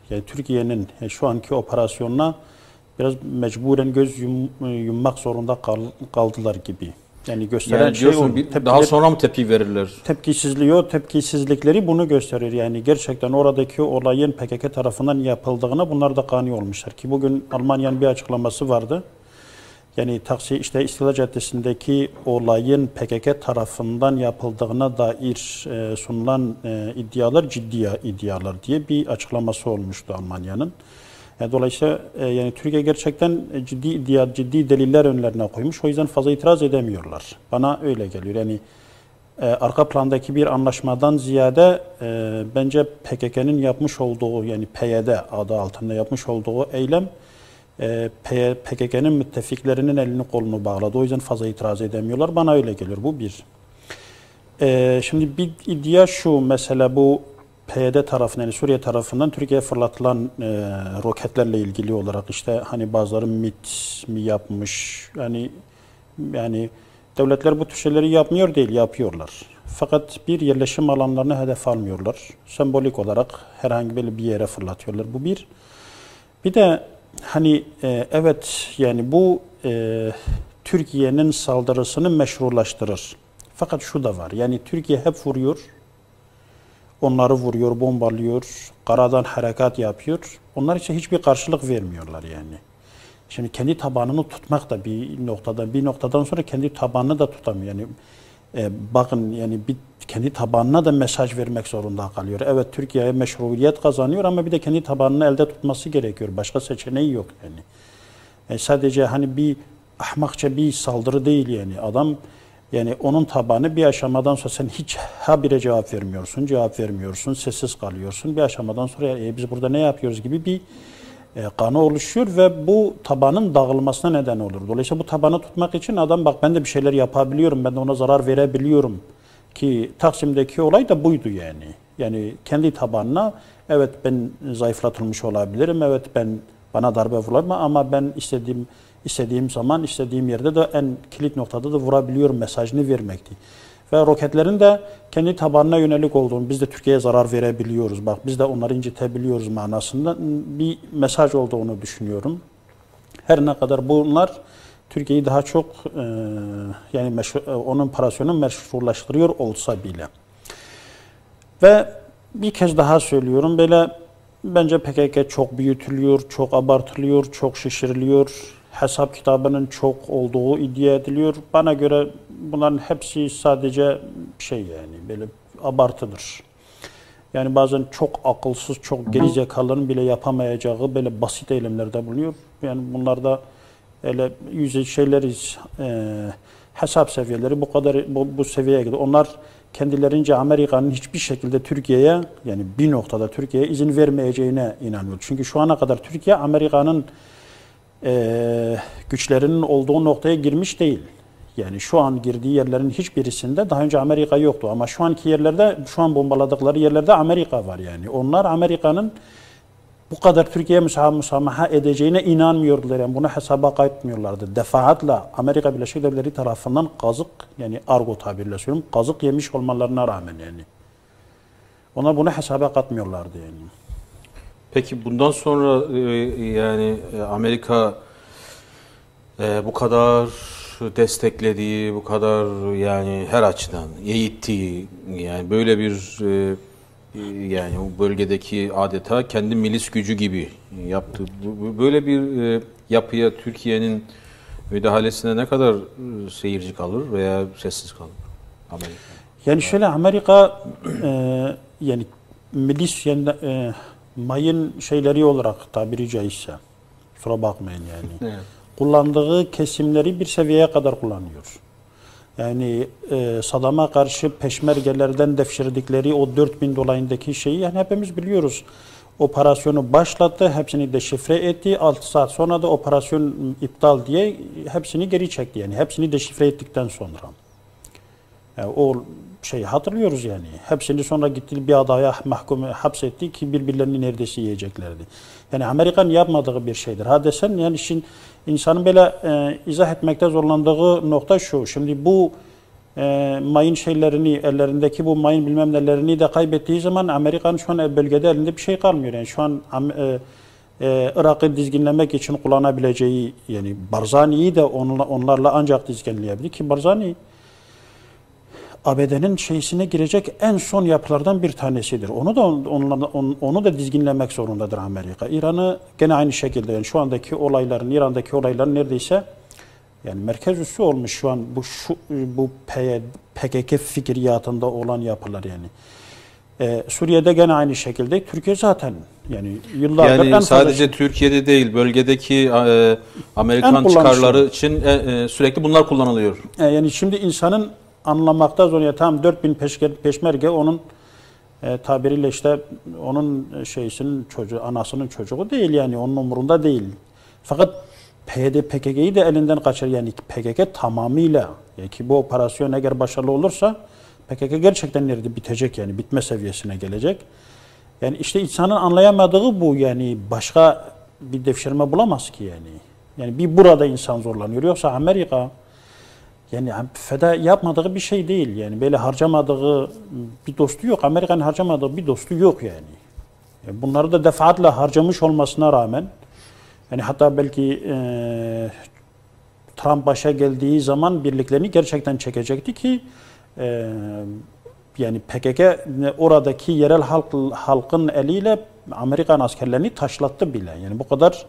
yani Türkiye'nin şu anki operasyonuna biraz mecburen göz yummak zorunda kaldılar gibi. Yani gösteren yani şey daha sonra mı tepki verirler? Tepkisizlikleri bunu gösterir. Yani gerçekten oradaki olayın PKK tarafından yapıldığına bunlar da kani olmuşlar ki bugün Almanya'nın bir açıklaması vardı. Yani işte İstiklal Caddesi'ndeki olayın PKK tarafından yapıldığına dair sunulan iddialar ciddi iddialar diye bir açıklaması olmuştu Almanya'nın. Dolayısıyla yani Türkiye gerçekten ciddi deliller önlerine koymuş. O yüzden fazla itiraz edemiyorlar. Bana öyle geliyor. Yani arka plandaki bir anlaşmadan ziyade bence PKK'nın yapmış olduğu yani PYD adı altında yapmış olduğu eylem PKK'nın müttefiklerinin elini kolunu bağladı. O yüzden fazla itiraz edemiyorlar. Bana öyle geliyor. Bu bir. Şimdi bir iddia şu mesela bu PYD tarafından yani Suriye tarafından Türkiye'ye fırlatılan roketlerle ilgili olarak işte hani bazıları MİT mi yapmış yani devletler bu tür şeyleri yapmıyor değil yapıyorlar. Fakat bir yerleşim alanlarını hedef almıyorlar. Sembolik olarak herhangi bir yere fırlatıyorlar. Bu bir. Bir de hani evet yani bu Türkiye'nin saldırısını meşrulaştırır. Fakat şu da var yani Türkiye hep vuruyor. Onları vuruyor, bombalıyor, karadan harekat yapıyor. Onlar için hiçbir karşılık vermiyorlar yani. Şimdi kendi tabanını tutmak da bir noktadan sonra kendi tabanını da tutamıyor. Yani bakın yani kendi tabanına da mesaj vermek zorunda kalıyor. Evet Türkiye'ye meşruiyet kazanıyor ama bir de kendi tabanını elde tutması gerekiyor. Başka seçeneği yok yani. Sadece hani bir ahmakça bir saldırı değil yani. Adam yani onun tabanı bir aşamadan sonra sen hiç habire cevap vermiyorsun, sessiz kalıyorsun. Bir aşamadan sonra biz burada ne yapıyoruz gibi bir kanı oluşuyor ve bu tabanın dağılmasına neden olur. Dolayısıyla bu tabanı tutmak için adam bak ben de bir şeyler yapabiliyorum, ben de ona zarar verebiliyorum ki Taksim'deki olay da buydu yani. Yani kendi tabanına evet ben zayıflatılmış olabilirim, evet bana darbe vurulur ama ben istediğim zaman, istediğim yerde de en kilit noktada da vurabiliyorum mesajını vermekti. Ve roketlerin de kendi tabanına yönelik olduğunu, biz de Türkiye'ye zarar verebiliyoruz, bak biz de onları incitebiliyoruz manasında bir mesaj olduğunu düşünüyorum. Her ne kadar bunlar Türkiye'yi daha çok yani onun operasyonunu meşrulaştırıyor olsa bile. Ve bir kez daha söylüyorum böyle bence PKK çok büyütülüyor, çok abartılıyor, çok şişiriliyor. Hesap kitabının çok olduğu iddia ediliyor. Bana göre bunların hepsi sadece yani böyle abartıdır. Yani bazen çok akılsız, çok gerizekalının bile yapamayacağı böyle basit eylemlerde bulunuyor. Yani bunlar da öyle yüzey şeyleri hesap seviyeleri bu kadar bu seviyeye gidiyor. Onlar kendilerince Amerika'nın hiçbir şekilde Türkiye'ye, yani bir noktada Türkiye'ye izin vermeyeceğine inanıyor. Çünkü şu ana kadar Türkiye Amerika'nın güçlerinin olduğu noktaya girmiş değil. Yani şu an girdiği yerlerin hiçbirisinde daha önce Amerika yoktu. Ama şu anki yerlerde, şu an bombaladıkları yerlerde Amerika var yani. Onlar Amerika'nın bu kadar Türkiye'ye müsamaha edeceğine inanmıyordular. Yani bunu hesaba katmıyorlardı. Defaatle Amerika Birleşik Devletleri tarafından kazık, yani argo tabirle söylüyorum, kazık yemiş olmalarına rağmen yani. Onlar bunu hesaba katmıyorlardı yani. Peki bundan sonra yani Amerika bu kadar desteklediği, bu kadar yani her açıdan eğittiği, yani böyle bir yani o bölgedeki adeta kendi milis gücü gibi yaptı. Böyle bir yapıya Türkiye'nin müdahalesine ne kadar seyirci kalır veya sessiz kalır Amerika? Yani şöyle, Amerika yani milis, yani mayın şeyleri olarak tabiri caizse, kusura bakmayın yani. Evet. Kullandığı kesimleri bir seviyeye kadar kullanıyor. Yani Saddam'a karşı peşmergelerden devşirdikleri o 4000 dolayındaki şeyi yani hepimiz biliyoruz. Operasyonu başlattı, hepsini deşifre etti. 6 saat sonra da operasyon iptal diye hepsini geri çekti. Yani hepsini deşifre ettikten sonra. Yani o şeyi hatırlıyoruz yani. Hepsini sonra gitti bir adaya hapsetti ki birbirlerini neredeyse yiyeceklerdi. Yani Amerika'nın yapmadığı bir şeydir. Ha desen yani insanın böyle izah etmekte zorlandığı nokta şu. Şimdi bu mayın şeylerini, ellerindeki bu mayın bilmem nelerini de kaybettiği zaman Amerika'nın şu an bölgede elinde bir şey kalmıyor. Yani şu an Irak'ı dizginlemek için kullanabileceği, yani Barzani'yi de onlarla ancak dizginleyebilir ki Barzani ABD'nin şeysine girecek en son yapılardan bir tanesidir. Onu da dizginlemek zorundadır Amerika. İran'ı gene aynı şekilde, yani şu andaki olayların, İran'daki olayların neredeyse yani merkez üssü olmuş şu an bu PKK fikriyatında olan yapılar yani. Suriye'de gene aynı şekilde. Türkiye zaten yani yıllardır yani sadece Türkiye'de değil, bölgedeki Amerikan çıkarları için sürekli bunlar kullanılıyor. Yani şimdi insanın anlamakta zor. Ya tam 4000 peşmerge onun tabiriyle işte onun şeysinin çocuğu, anasının çocuğu değil yani, onun umurunda değil. Fakat PKK'yı de elinden kaçır yani. PKK tamamıyla, yani ki bu operasyon eğer başarılı olursa PKK gerçekten nerede bitecek, yani bitme seviyesine gelecek. Yani işte insanın anlayamadığı bu, yani başka bir devşirme bulamaz ki yani. Yani bir burada insan zorlanıyor, yoksa Amerika yani feda yapmadığı bir şey değil. Yani böyle harcamadığı bir dostu yok. Amerika'nın harcamadığı bir dostu yok yani. Bunları da defaatle harcamış olmasına rağmen, yani hatta belki Trump başa geldiği zaman birliklerini gerçekten çekecekti ki yani PKK oradaki yerel halkın eliyle Amerikan askerlerini taşlattı bile. Yani bu kadar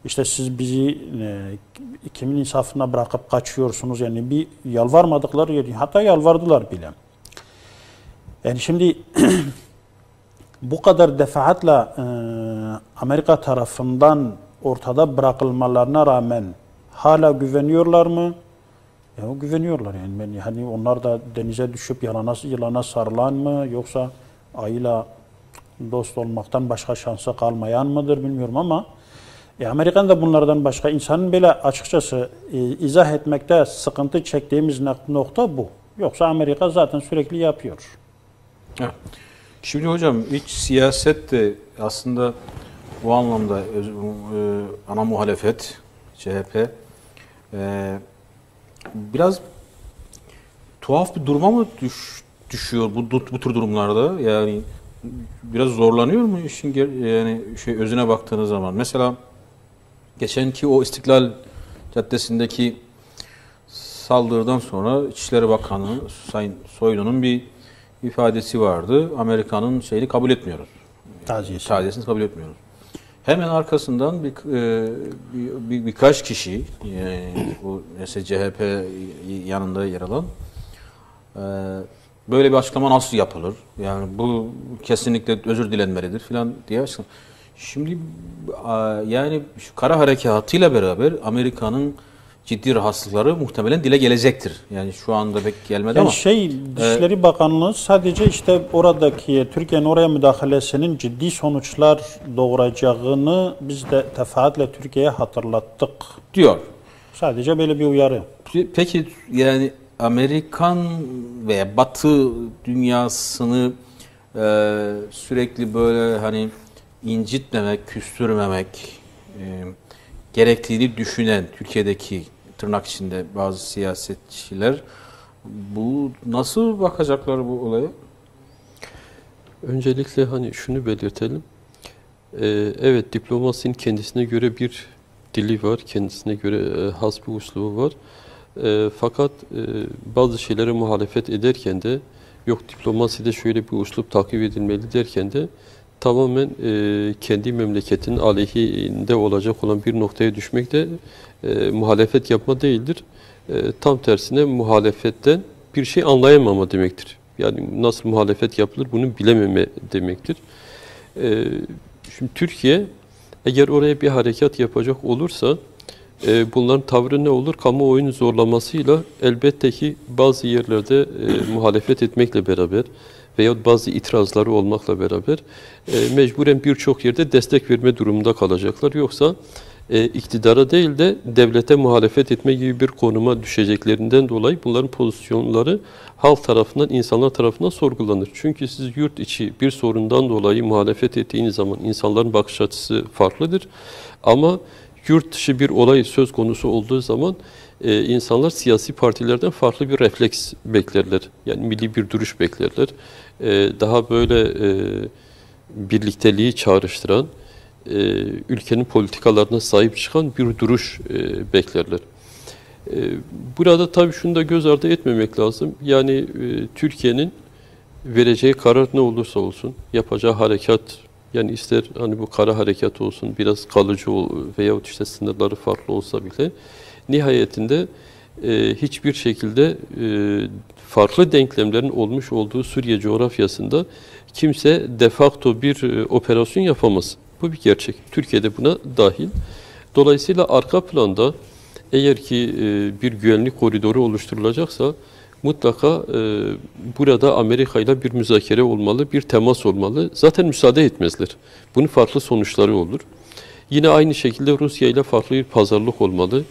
işte siz bizi kimin insafına bırakıp kaçıyorsunuz, yani bir yalvarmadıkları yer, hatta yalvardılar bile. Yani şimdi bu kadar defaatle Amerika tarafından ortada bırakılmalarına rağmen hala güveniyorlar mı? Ya güveniyorlar yani. Hani onlar da denize düşüp yılana sarılan mı, yoksa ayıyla dost olmaktan başka şansı kalmayan mıdır bilmiyorum ama Amerika'nın da bunlardan başka, insanın böyle açıkçası izah etmekte sıkıntı çektiğimiz nokta bu. Yoksa Amerika zaten sürekli yapıyor. Evet. Şimdi hocam iç siyaset de aslında bu anlamda ana muhalefet CHP biraz tuhaf bir duruma mı düşüyor bu tür durumlarda? Yani biraz zorlanıyor mu işin yani özüne baktığınız zaman? Mesela geçenki o İstiklal Caddesi'ndeki saldırıdan sonra İçişleri Bakanı Sayın Soylu'nun bir ifadesi vardı. Amerika'nın şeyini kabul etmiyoruz. Taziyesini kabul etmiyoruz. Hemen arkasından birkaç kişi, bu mesela CHP yanında yer alan, böyle bir açıklama nasıl yapılır? Yani bu kesinlikle özür dilenmelidir filan diye açıklama. Şimdi yani şu kara harekatıyla beraber Amerika'nın ciddi rahatsızlıkları muhtemelen dile gelecektir. Yani şu anda pek gelmedi ama. Dışişleri Bakanlığı sadece işte oradaki Türkiye'nin oraya müdahalesinin ciddi sonuçlar doğuracağını biz de defaatle Türkiye'ye hatırlattık diyor. Sadece böyle bir uyarı. Peki yani Amerikan veya Batı dünyasını sürekli böyle hani incitmemek, küstürmemek gerektiğini düşünen Türkiye'deki tırnak içinde bazı siyasetçiler bu nasıl bakacaklar bu olaya? Öncelikle hani şunu belirtelim. Evet, diplomasinin kendisine göre bir dili var, kendisine göre has bir üslubu var. Fakat bazı şeylere muhalefet ederken de yok diplomaside şöyle bir üslup takip edilmeli derken de tamamen kendi memleketinin aleyhinde olacak olan bir noktaya düşmek de muhalefet yapma değildir. Tam tersine muhalefetten bir şey anlayamama demektir. Yani nasıl muhalefet yapılır bunu bilememe demektir. Şimdi Türkiye eğer oraya bir harekat yapacak olursa bunların tavrı ne olur? Kamuoyunun zorlamasıyla elbette ki bazı yerlerde muhalefet etmekle beraber veyahut bazı itirazları olmakla beraber mecburen birçok yerde destek verme durumunda kalacaklar. Yoksa iktidara değil de devlete muhalefet etme gibi bir konuma düşeceklerinden dolayı bunların pozisyonları halk tarafından, insanlar tarafından sorgulanır. Çünkü siz yurt içi bir sorundan dolayı muhalefet ettiğiniz zaman insanların bakış açısı farklıdır. Ama yurt dışı bir olay söz konusu olduğu zaman insanlar siyasi partilerden farklı bir refleks beklerler. Yani milli bir duruş beklerler. Daha böyle birlikteliği çağrıştıran, ülkenin politikalarına sahip çıkan bir duruş beklerler. Burada tabii şunu da göz ardı etmemek lazım. Yani Türkiye'nin vereceği karar ne olursa olsun, yapacağı harekat, yani ister hani bu kara harekat olsun, biraz kalıcı veyahut işte sınırları farklı olsa bile nihayetinde hiçbir şekilde farklı denklemlerin olmuş olduğu Suriye coğrafyasında kimse de facto bir operasyon yapamaz. Bu bir gerçek. Türkiye'de buna dahil. Dolayısıyla arka planda eğer ki bir güvenlik koridoru oluşturulacaksa mutlaka burada Amerika ile bir müzakere olmalı, bir temas olmalı. Zaten müsaade etmezler. Bunun farklı sonuçları olur. Yine aynı şekilde Rusya ile farklı bir pazarlık olmalı.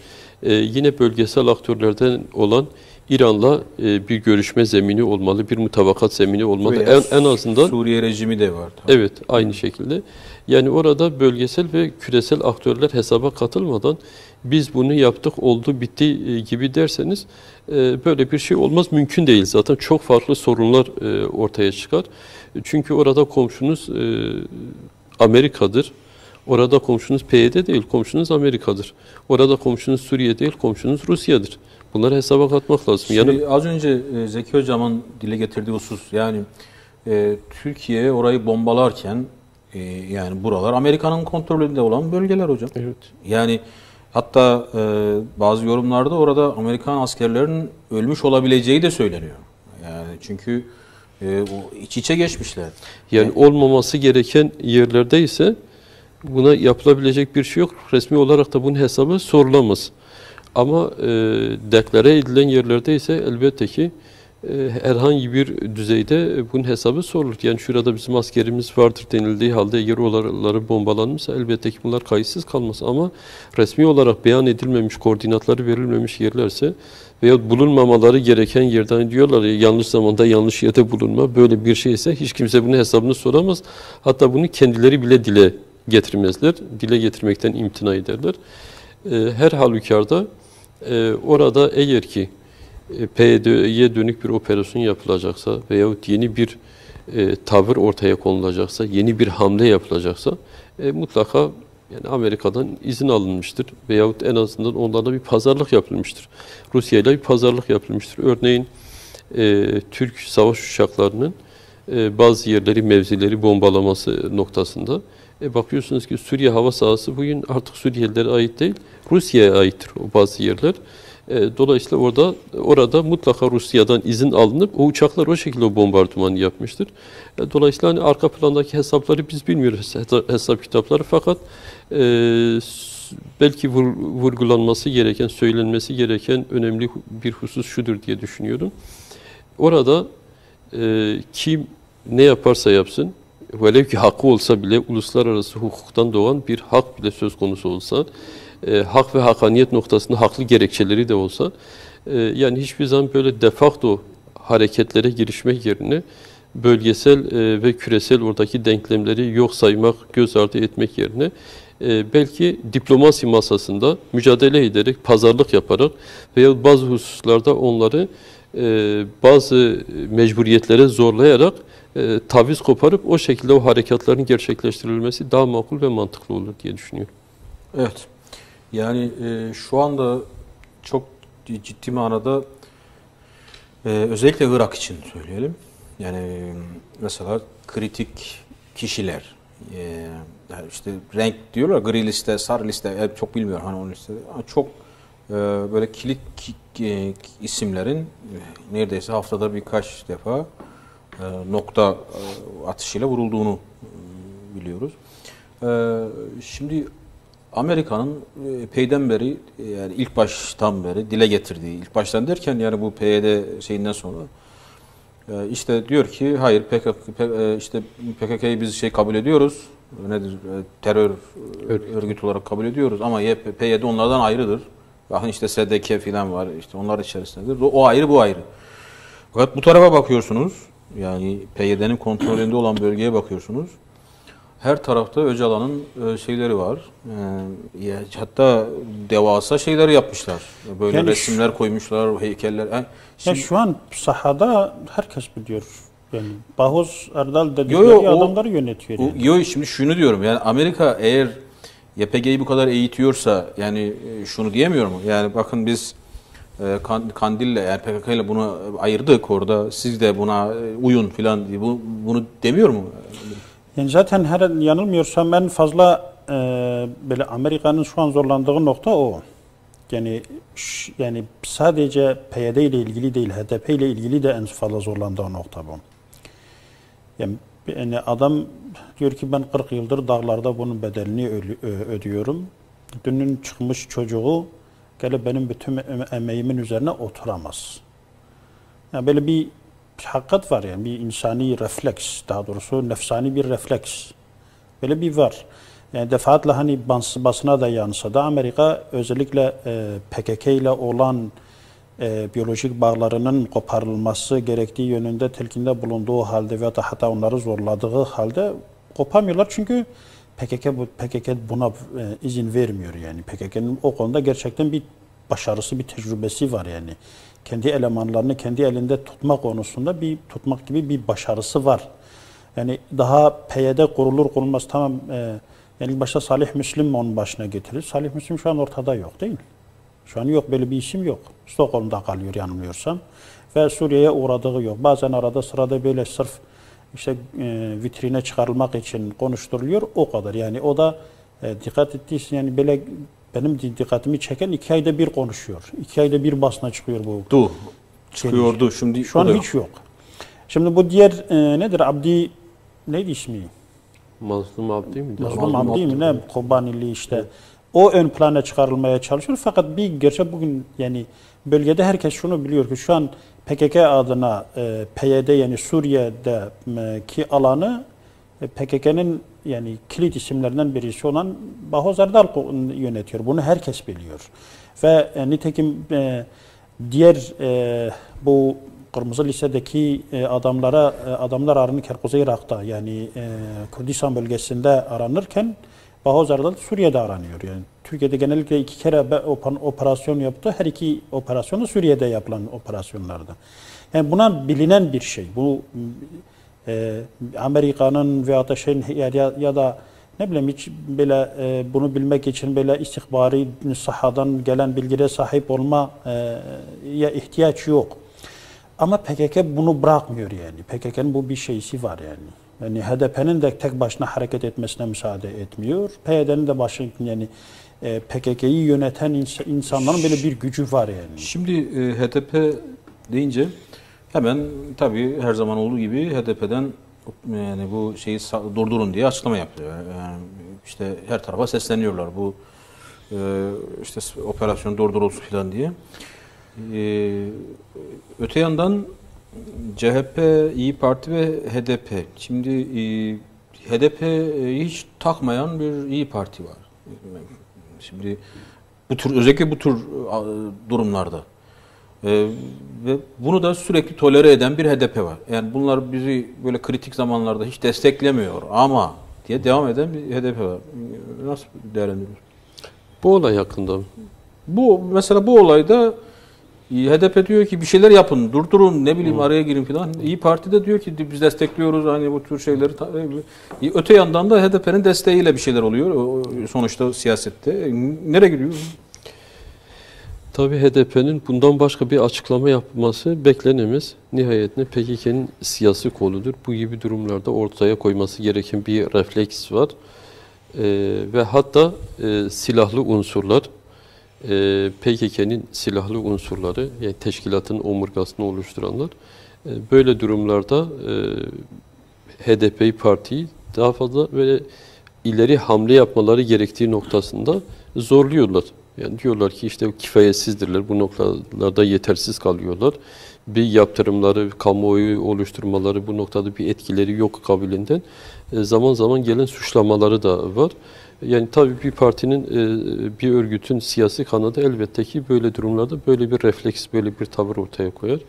Yine bölgesel aktörlerden olan İran'la bir görüşme zemini olmalı, bir mutabakat zemini olmalı. En azından Suriye rejimi de var. Tabii. Evet, aynı şekilde. Yani orada bölgesel ve küresel aktörler hesaba katılmadan biz bunu yaptık, oldu, bitti gibi derseniz böyle bir şey olmaz, mümkün değil. Zaten çok farklı sorunlar ortaya çıkar. Çünkü orada komşunuz Amerika'dır. Orada komşunuz PYD değil, komşunuz Amerika'dır. Orada komşunuz Suriye değil, komşunuz Rusya'dır. Bunları hesaba katmak lazım. Şimdi az önce Zeki Hocam'ın dile getirdiği husus, yani Türkiye orayı bombalarken yani buralar Amerika'nın kontrolünde olan bölgeler hocam. Evet. Yani hatta bazı yorumlarda orada Amerikan askerlerinin ölmüş olabileceği de söyleniyor. Yani çünkü o iç içe geçmişler. Yani olmaması gereken yerlerde ise buna yapılabilecek bir şey yok. Resmi olarak da bunun hesabı sorulamaz. Ama deklare edilen yerlerde ise elbette ki herhangi bir düzeyde bunun hesabı sorulur. Yani şurada bizim askerimiz vardır denildiği halde yer oraları bombalanmışsa elbette ki bunlar kayıtsız kalmaz. Ama resmi olarak beyan edilmemiş, koordinatları verilmemiş yerlerse veya bulunmamaları gereken yerden diyorlar ya, yanlış zamanda yanlış yerde bulunma, böyle bir şeyse hiç kimse bunun hesabını soramaz. Hatta bunu kendileri bile dile getirmezler. Dile getirmekten imtina ederler. Her halükarda orada eğer ki PYD'ye dönük bir operasyon yapılacaksa veyahut yeni bir tavır ortaya konulacaksa, yeni bir hamle yapılacaksa mutlaka yani Amerika'dan izin alınmıştır veyahut en azından onlarla bir pazarlık yapılmıştır. Rusya ile bir pazarlık yapılmıştır. Örneğin Türk savaş uçaklarının bazı yerleri, mevzileri bombalaması noktasında bakıyorsunuz ki Suriye hava sahası bugün artık Suriyelilere ait değil, Rusya'ya aittir o bazı yerler. Dolayısıyla orada mutlaka Rusya'dan izin alınıp o uçaklar o şekilde o bombardımanı yapmıştır. Dolayısıyla hani arka plandaki hesapları biz bilmiyoruz, hesap kitapları, fakat belki vurgulanması gereken, söylenmesi gereken önemli bir husus şudur diye düşünüyorum. Orada kim ne yaparsa yapsın, velev ki hakkı olsa bile, uluslararası hukuktan doğan bir hak bile söz konusu olsa, hak ve hakaniyet noktasında haklı gerekçeleri de olsa, yani hiçbir zaman böyle de facto hareketlere girişmek yerine bölgesel ve küresel oradaki denklemleri yok saymak, göz ardı etmek yerine belki diplomasi masasında mücadele ederek, pazarlık yaparak veya bazı hususlarda onları bazı mecburiyetlere zorlayarak taviz koparıp o şekilde o harekatların gerçekleştirilmesi daha makul ve mantıklı olur diye düşünüyorum. Evet. Yani şu anda çok ciddi manada özellikle Irak için söyleyelim. Yani mesela kritik kişiler, yani işte renk diyorlar, gri liste, sarı liste, çok bilmiyorum hani o liste. Çok böyle kilit isimlerin neredeyse haftada birkaç defa nokta atışıyla vurulduğunu biliyoruz. Şimdi Amerika'nın epeyden beri, yani ilk baştan beri dile getirdiği, ilk baştan derken yani bu PYD şeyinden sonra işte diyor ki hayır, PKK'yı biz kabul ediyoruz. Nedir? Terör örgütü olarak kabul ediyoruz ama PYD onlardan ayrıdır. Bakın işte SDK falan var, işte onlar içerisindedir. O ayrı, bu ayrı. Fakat bu tarafa bakıyorsunuz, yani PYD'nin kontrolünde olan bölgeye bakıyorsunuz. Her tarafta Öcalan'ın şeyleri var. Hatta devasa şeyler yapmışlar. Böyle yani resimler koymuşlar, heykeller. Şimdi, şu an sahada herkes biliyor. Yani Bahoz Erdal dedikleri adamları yönetiyor. Yani. Şimdi şunu diyorum. Yani Amerika eğer YPG'yi bu kadar eğitiyorsa, yani şunu diyemiyor mu? Yani bakın biz Kandil'le, yani PKK ile bunu ayırdık orada. Siz de buna uyun filan diye bunu demiyor mu? Yani zaten her yanılmıyorsam en fazla böyle Amerika'nın şu an zorlandığı nokta o. Yani sadece PYD ile ilgili değil, HDP ile ilgili de en fazla zorlandığı nokta bu. Yani adam diyor ki ben 40 yıldır dağlarda bunun bedelini ödüyorum. Dünün çıkmış çocuğu gelip benim bütün emeğimin üzerine oturamaz. Yani böyle bir hakikat var, yani bir insani refleks, daha doğrusu nefsani bir refleks. Böyle bir var. Yani defaatle hani basına da yansıdı. Amerika özellikle PKK ile olan biyolojik bağlarının koparılması gerektiği yönünde telkinde bulunduğu halde veya da hatta onları zorladığı halde kopamıyorlar. Çünkü PKK buna izin vermiyor yani. PKK'nın o konuda gerçekten bir başarısı, bir tecrübesi var yani. Kendi elemanlarını kendi elinde tutmak konusunda tutmak gibi bir başarısı var. Yani daha PYD kurulmaz tamam. Yani ilk başta Salih Müslim onun başına getirir. Salih Müslim şu an ortada yok değil. Şu an yok, böyle bir isim yok. Stockholm'da kalıyor yanılmıyorsam. Ve Suriye'ye uğradığı yok. Bazen arada sırada böyle sırf işte vitrine çıkarılmak için konuşturuluyor, o kadar. Yani o da dikkat ettiysen yani böyle benim dikkatimi çeken 2 ayda bir konuşuyor. 2 ayda bir basına çıkıyor bu. Çıkıyordu. Şimdi şu an hiç yok. Şimdi bu diğer nedir? Abdi neydi ismi? Mazlum Abdi mi? Mazlum Abdi mi? Ne? Kobanili işte. O ön plana çıkarılmaya çalışıyor. Fakat bir gerçek bugün yani bölgede herkes şunu biliyor ki şu an PKK adına PYD yani Suriye'deki alanı PKK'nın yani kilit isimlerinden birisi olan Bahoz Erdal yönetiyor. Bunu herkes biliyor. Ve nitekim diğer bu kırmızı listedeki adamlar aranırken Kuzey Irak'ta yani Kürdistan bölgesinde aranırken Bahoz Erdal Suriye'de aranıyor. Yani Türkiye'de genellikle 2 kere operasyon yaptı. Her 2 operasyonu Suriye'de yapılan operasyonlardı. Yani buna bilinen bir şey. Bu Amerika'nın veya da ya da ne bileyim hiç böyle bunu bilmek için böyle istihbari sahadan gelen bilgiye sahip olmaya ihtiyaç yok. Ama PKK bunu bırakmıyor yani. PKK'nın bu bir şeysi var yani. Yani HDP'nin de tek başına hareket etmesine müsaade etmiyor. PYD'nin de yani PKK'yı yöneten insanların böyle bir gücü var yani. Şimdi HDP deyince hemen tabii her zaman olduğu gibi HDP'den yani bu şeyi durdurun diye açıklama yapıyor. Yani işte her tarafa sesleniyorlar bu işte operasyon durdurulsun falan diye. Öte yandan CHP, İyi Parti ve HDP. Şimdi HDP'yi hiç takmayan bir İyi Parti var. Şimdi bu tür özellikle bu tür durumlarda ve bunu da sürekli tolere eden bir HDP var. Yani bunlar bizi böyle kritik zamanlarda hiç desteklemiyor ama diye devam eden bir HDP var. Nasıl değerlendiriyorsunuz? Bu olay hakkında mı? Mesela bu olayda HDP diyor ki bir şeyler yapın, durdurun, ne bileyim araya girin falan. İyi Parti de diyor ki biz destekliyoruz hani bu tür şeyleri. Öte yandan da HDP'nin desteğiyle bir şeyler oluyor sonuçta siyasette. Nereye gidiyor? Tabii HDP'nin bundan başka bir açıklama yapması beklenemez. Nihayetinde PKK'nın siyasi koludur. Bu gibi durumlarda ortaya koyması gereken bir refleks var. Ve hatta silahlı unsurlar, PKK'nın silahlı unsurları, yani teşkilatın omurgasını oluşturanlar, böyle durumlarda HDP partiyi daha fazla böyle ileri hamle yapmaları gerektiği noktasında zorluyorlar. Yani diyorlar ki işte kifayetsizdirler, bu noktalarda yetersiz kalıyorlar. Bir yaptırımları, kamuoyu oluşturmaları, bu noktada bir etkileri yok kabilinden zaman zaman gelen suçlamaları da var. Yani tabii bir partinin, bir örgütün siyasi kanadı elbette ki böyle durumlarda böyle bir refleks, böyle bir tavır ortaya koyar.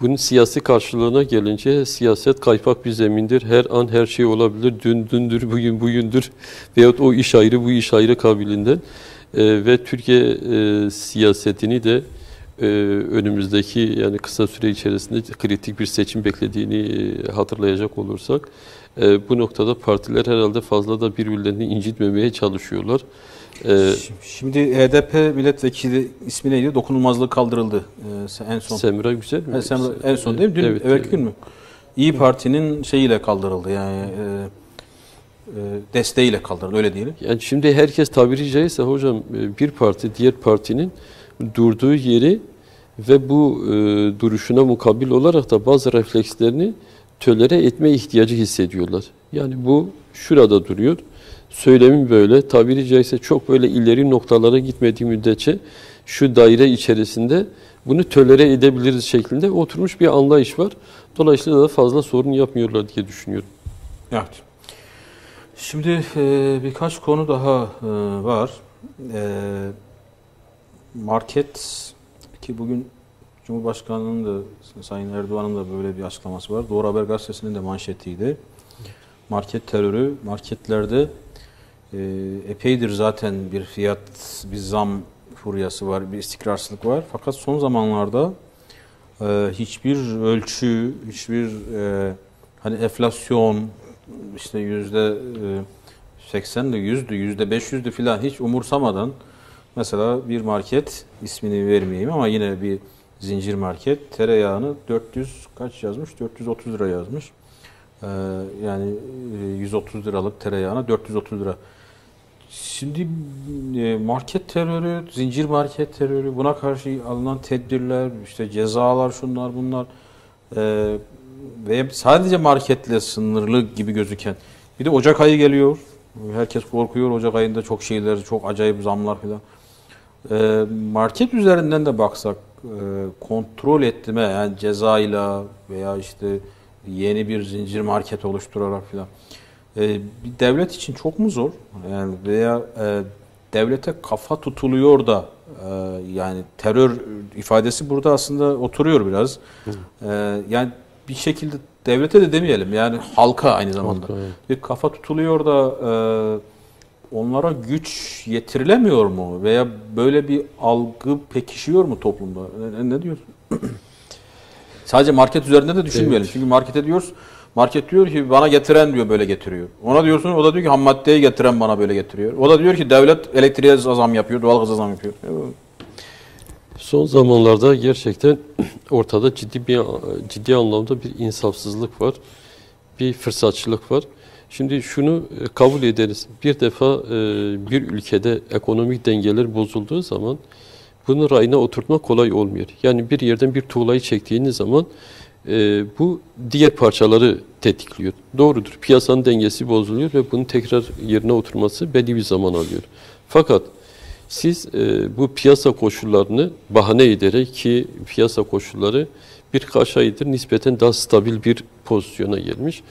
Bunun siyasi karşılığına gelince siyaset kaypak bir zemindir. Her an her şey olabilir. Dün dündür, bugün bugündür veyahut o iş ayrı, bu iş ayrı kabilinden. Ve Türkiye siyasetini de önümüzdeki yani kısa süre içerisinde kritik bir seçim beklediğini hatırlayacak olursak bu noktada partiler herhalde fazla da birbirlerini incitmemeye çalışıyorlar. Şimdi HDP milletvekili ismi neydi? Dokunulmazlığı kaldırıldı en son. Semra Güzel mi? En son değil mi? Dün, evet, evvelki gün mü? İyi Parti'nin şeyiyle kaldırıldı yani desteğiyle kaldırıldı öyle diyelim. Yani şimdi herkes tabiri caizse hocam bir parti diğer partinin durduğu yeri ve bu duruşuna mukabil olarak da bazı reflekslerini tölere etme ihtiyacı hissediyorlar. Yani bu şurada duruyor. Söylemin böyle, tabiri caizse çok böyle ileri noktalara gitmediği müddetçe şu daire içerisinde bunu tölere edebiliriz şeklinde oturmuş bir anlayış var. Dolayısıyla da fazla sorun yapmıyorlar diye düşünüyorum. Evet. Şimdi birkaç konu daha var. Market ki bugün Cumhurbaşkanı'nın da Sayın Erdoğan'ın da böyle bir açıklaması var. Doğru Haber Gazetesi'nin de manşetiydi. Market terörü, marketlerde epeydir zaten bir fiyat, bir zam furyası var, bir istikrarsızlık var. Fakat son zamanlarda hiçbir ölçü, hiçbir hani enflasyon işte %80'di, %100'dü, %500'dü filan hiç umursamadan mesela bir market, ismini vermeyeyim ama yine bir zincir market tereyağını 400 kaç yazmış? 430 lira yazmış. Yani 130 liralık tereyağına 430 lira. Şimdi market terörü, zincir market terörü, buna karşı alınan tedbirler, işte cezalar, şunlar bunlar ve sadece marketle sınırlı gibi gözüken. Bir de Ocak ayı geliyor. Herkes korkuyor. Ocak ayında çok şeyler, çok acayip zamlar falan. Market üzerinden de baksak kontrol etme yani cezayla veya işte yeni bir zincir market oluşturarak filan bir devlet için çok mu zor? Yani veya devlete kafa tutuluyor da yani terör ifadesi burada aslında oturuyor biraz. Yani bir şekilde devlete de demeyelim yani halka aynı zamanda. Halka, evet. Bir kafa tutuluyor da onlara güç yetirilemiyor mu? Veya böyle bir algı pekişiyor mu toplumda? Ne diyorsun? Sadece market üzerinde de düşünmeyelim. Evet. Çünkü market diyor ki bana getiren diyor böyle getiriyor. Ona diyorsun o da diyor ki ham maddeyi getiren bana böyle getiriyor. O da diyor ki devlet elektriğe zam yapıyor, doğalgaza zam yapıyor. Son zamanlarda gerçekten ortada ciddi anlamda bir insafsızlık var, bir fırsatçılık var. Şimdi şunu kabul ederiz. Bir defa bir ülkede ekonomik dengeler bozulduğu zaman bunu rayına oturtmak kolay olmuyor. Yani bir yerden bir tuğlayı çektiğiniz zaman bu diğer parçaları tetikliyor. Doğrudur. Piyasanın dengesi bozuluyor ve bunun tekrar yerine oturması belli bir zaman alıyor. Fakat siz bu piyasa koşullarını bahane ederek, ki piyasa koşulları birkaç aydır nispeten daha stabil bir pozisyona gelmiş.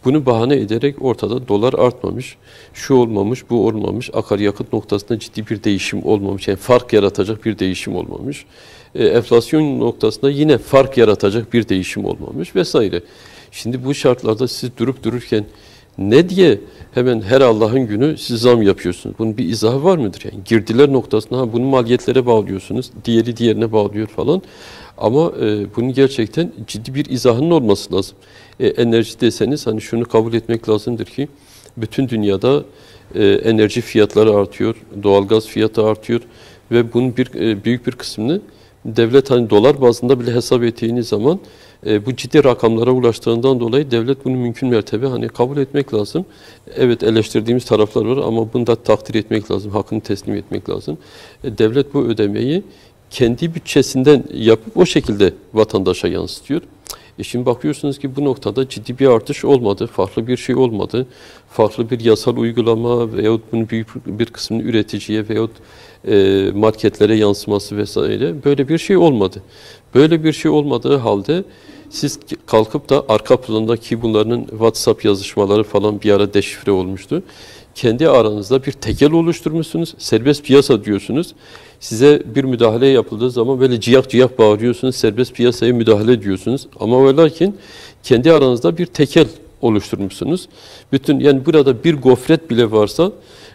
Bunu bahane ederek ortada dolar artmamış, şu olmamış, bu olmamış, akaryakıt noktasında ciddi bir değişim olmamış. Yani fark yaratacak bir değişim olmamış. Enflasyon noktasında yine fark yaratacak bir değişim olmamış vesaire. Şimdi bu şartlarda siz durup dururken ne diye hemen her Allah'ın günü siz zam yapıyorsunuz? Bunun bir izahı var mıdır? Yani girdiler noktasında bunu maliyetlere bağlıyorsunuz, diğeri diğerine bağlıyor falan. Ama bunun gerçekten ciddi bir izahının olması lazım. Enerji deseniz hani şunu kabul etmek lazımdır ki bütün dünyada enerji fiyatları artıyor, doğalgaz fiyatı artıyor ve bunun büyük bir kısmını devlet hani dolar bazında bile hesap ettiğiniz zaman bu ciddi rakamlara ulaştığından dolayı devlet bunu mümkün mertebe hani kabul etmek lazım. Evet, eleştirdiğimiz taraflar var ama bunu da takdir etmek lazım, hakkını teslim etmek lazım. Devlet bu ödemeyi kendi bütçesinden yapıp o şekilde vatandaşa yansıtıyor. Şimdi bakıyorsunuz ki bu noktada ciddi bir artış olmadı, farklı bir şey olmadı. Farklı bir yasal uygulama veyahut bunun büyük bir kısmını üreticiye veyahut marketlere yansıması vesaire böyle bir şey olmadı. Böyle bir şey olmadığı halde siz kalkıp da arka planda, ki bunların WhatsApp yazışmaları falan bir ara deşifre olmuştu. Kendi aranızda bir tekel oluşturmuşsunuz, serbest piyasa diyorsunuz. Size bir müdahale yapıldığı zaman böyle ciyak ciyak bağırıyorsunuz, serbest piyasaya müdahale diyorsunuz. Ama ve lakin kendi aranızda bir tekel oluşturmuşsunuz. Yani burada bir gofret bile varsa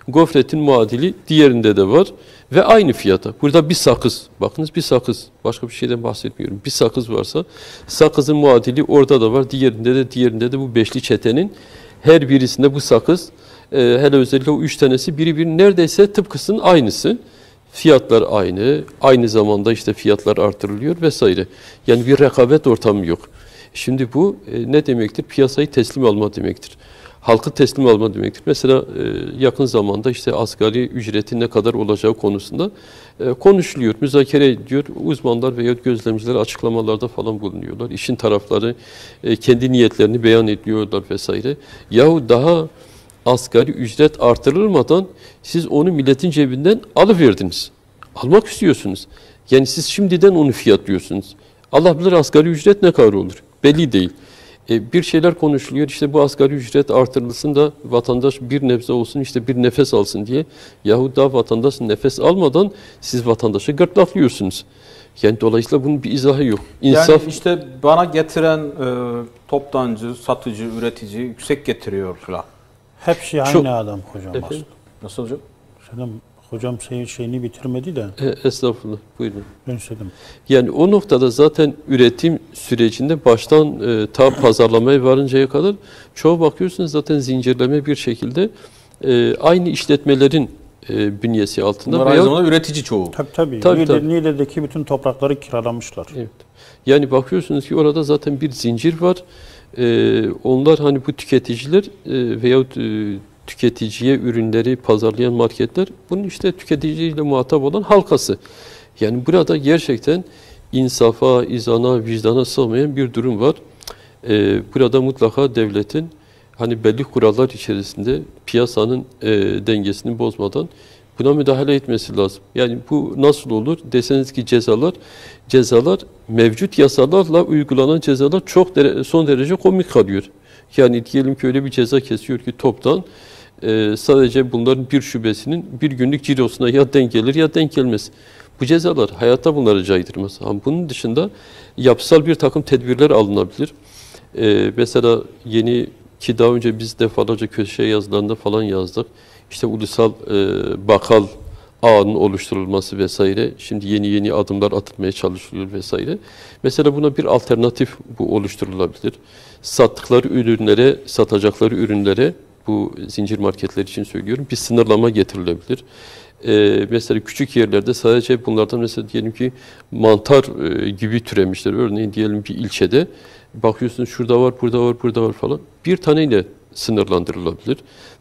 gofretin muadili diğerinde de var ve aynı fiyata. Burada bir sakız, bakınız bir sakız, başka bir şeyden bahsetmiyorum. Bir sakız varsa sakızın muadili orada da var, diğerinde de bu beşli çetenin her birisinde bu sakız, hele özellikle o 3 tanesi biri neredeyse tıpkısının aynısı. Fiyatlar aynı zamanda işte fiyatlar artırılıyor vesaire. Yani bir rekabet ortamı yok. Şimdi bu ne demektir? Piyasayı teslim alma demektir. Halkı teslim alma demektir. Mesela yakın zamanda işte asgari ücretin ne kadar olacağı konusunda konuşuluyor, müzakere ediyor. Uzmanlar veya gözlemciler açıklamalarda falan bulunuyorlar. İşin tarafları kendi niyetlerini beyan ediyorlar vesaire. Yahu daha asgari ücret artırılmadan siz onu milletin cebinden alıverdiniz. Almak istiyorsunuz. Yani siz şimdiden onu fiyatlıyorsunuz. Allah bilir asgari ücret ne kadar olur? Belli değil. Bir şeyler konuşuluyor, işte bu asgari ücret artırılsın da vatandaş bir nebze olsun, işte bir nefes alsın diye. Yahut da vatandaş nefes almadan siz vatandaşı gırtlaklıyorsunuz. Yani dolayısıyla bunun bir izahı yok. Yani işte bana getiren toptancı, satıcı, üretici yüksek getiriyorlar. Hepsi aynı adam hocam aslında. Nasıl hocam? Hocam şeyini bitirmedi de. Estağfurullah, buyurun. Ben istedim. Yani o noktada zaten üretim sürecinde baştan ta pazarlamaya varıncaya kadar çoğu bakıyorsunuz zaten zincirleme bir şekilde aynı işletmelerin bünyesi altında. Bunlar aynı zamanda üretici çoğu. Tabii. Niğde'deki bütün toprakları kiralamışlar. Evet. Yani bakıyorsunuz ki orada zaten bir zincir var. Onlar hani bu tüketiciler veyahut tüketiciye ürünleri pazarlayan marketler bunun işte tüketiciyle muhatap olan halkası. Yani burada gerçekten insafa, izana, vicdana sığmayan bir durum var. Burada mutlaka devletin hani belli kurallar içerisinde piyasanın dengesini bozmadan buna müdahale etmesi lazım. Yani bu nasıl olur deseniz ki cezalar mevcut yasalarla uygulanan cezalar son derece komik kalıyor. Yani diyelim ki öyle bir ceza kesiyor ki toptan sadece bunların bir şubesinin bir günlük cirosuna ya denk gelir ya denk gelmez. Bu cezalar hayatta bunları caydırmaz. Ama bunun dışında yapısal bir takım tedbirler alınabilir. Mesela ki daha önce biz defalarca köşe yazılarında falan yazdık. İşte ulusal bakkal ağının oluşturulması vesaire. Şimdi yeni adımlar atılmaya çalışılıyor vesaire. Mesela buna bir alternatif bu oluşturulabilir. Satacakları ürünlere bu zincir marketler için söylüyorum, bir sınırlama getirilebilir. Mesela küçük yerlerde sadece bunlardan mesela diyelim ki mantar gibi türemişler. Örneğin diyelim bir ilçede bakıyorsunuz şurada var, burada var, burada var falan. Bir taneyle sınırlandırılabilir.